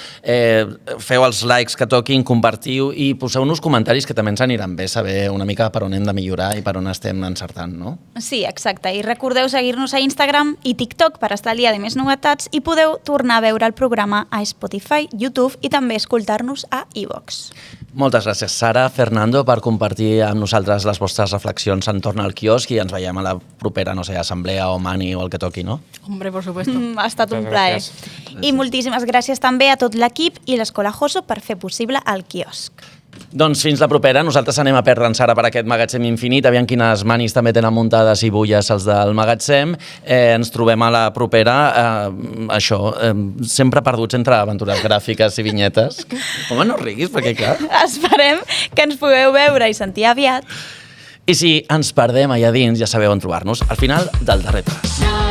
Feu els likes que toquin, compartiu i poseu-nos comentaris que també ens aniran bé saber una mica per on hem de millorar i per on estem encertant, no? Sí, exacte. I recordeu seguir-nos a Instagram i TikTok per estar al dia de més novetats i podeu tornar a veure el programa a Spotify, YouTube i també escoltar-nos a iVox. Moltes gràcies, Sara, Fernando, per compartir amb nosaltres les vostres reflexions entorn al quiosc i ens veiem a la propera, no sé, assemblea o mani o el que toqui, no? Hombre, por supuesto. Ha estat un plaer. Gràcies. I moltíssimes gràcies també a tot l'equip i l'Escola Joso per fer possible el quiosc. Doncs fins la propera. Nosaltres anem a perdre'ns ara per aquest magatzem infinit. Aviam quines manis també tenen muntades i bulles els del magatzem. Ens trobem a la propera. Sempre perduts entre aventures gràfiques i vinyetes. Home, no riguis, perquè clar... Esperem que ens pugueu veure i sentir aviat. I si ens perdem allà dins, ja sabeu on trobar-nos, al final del darrer tras.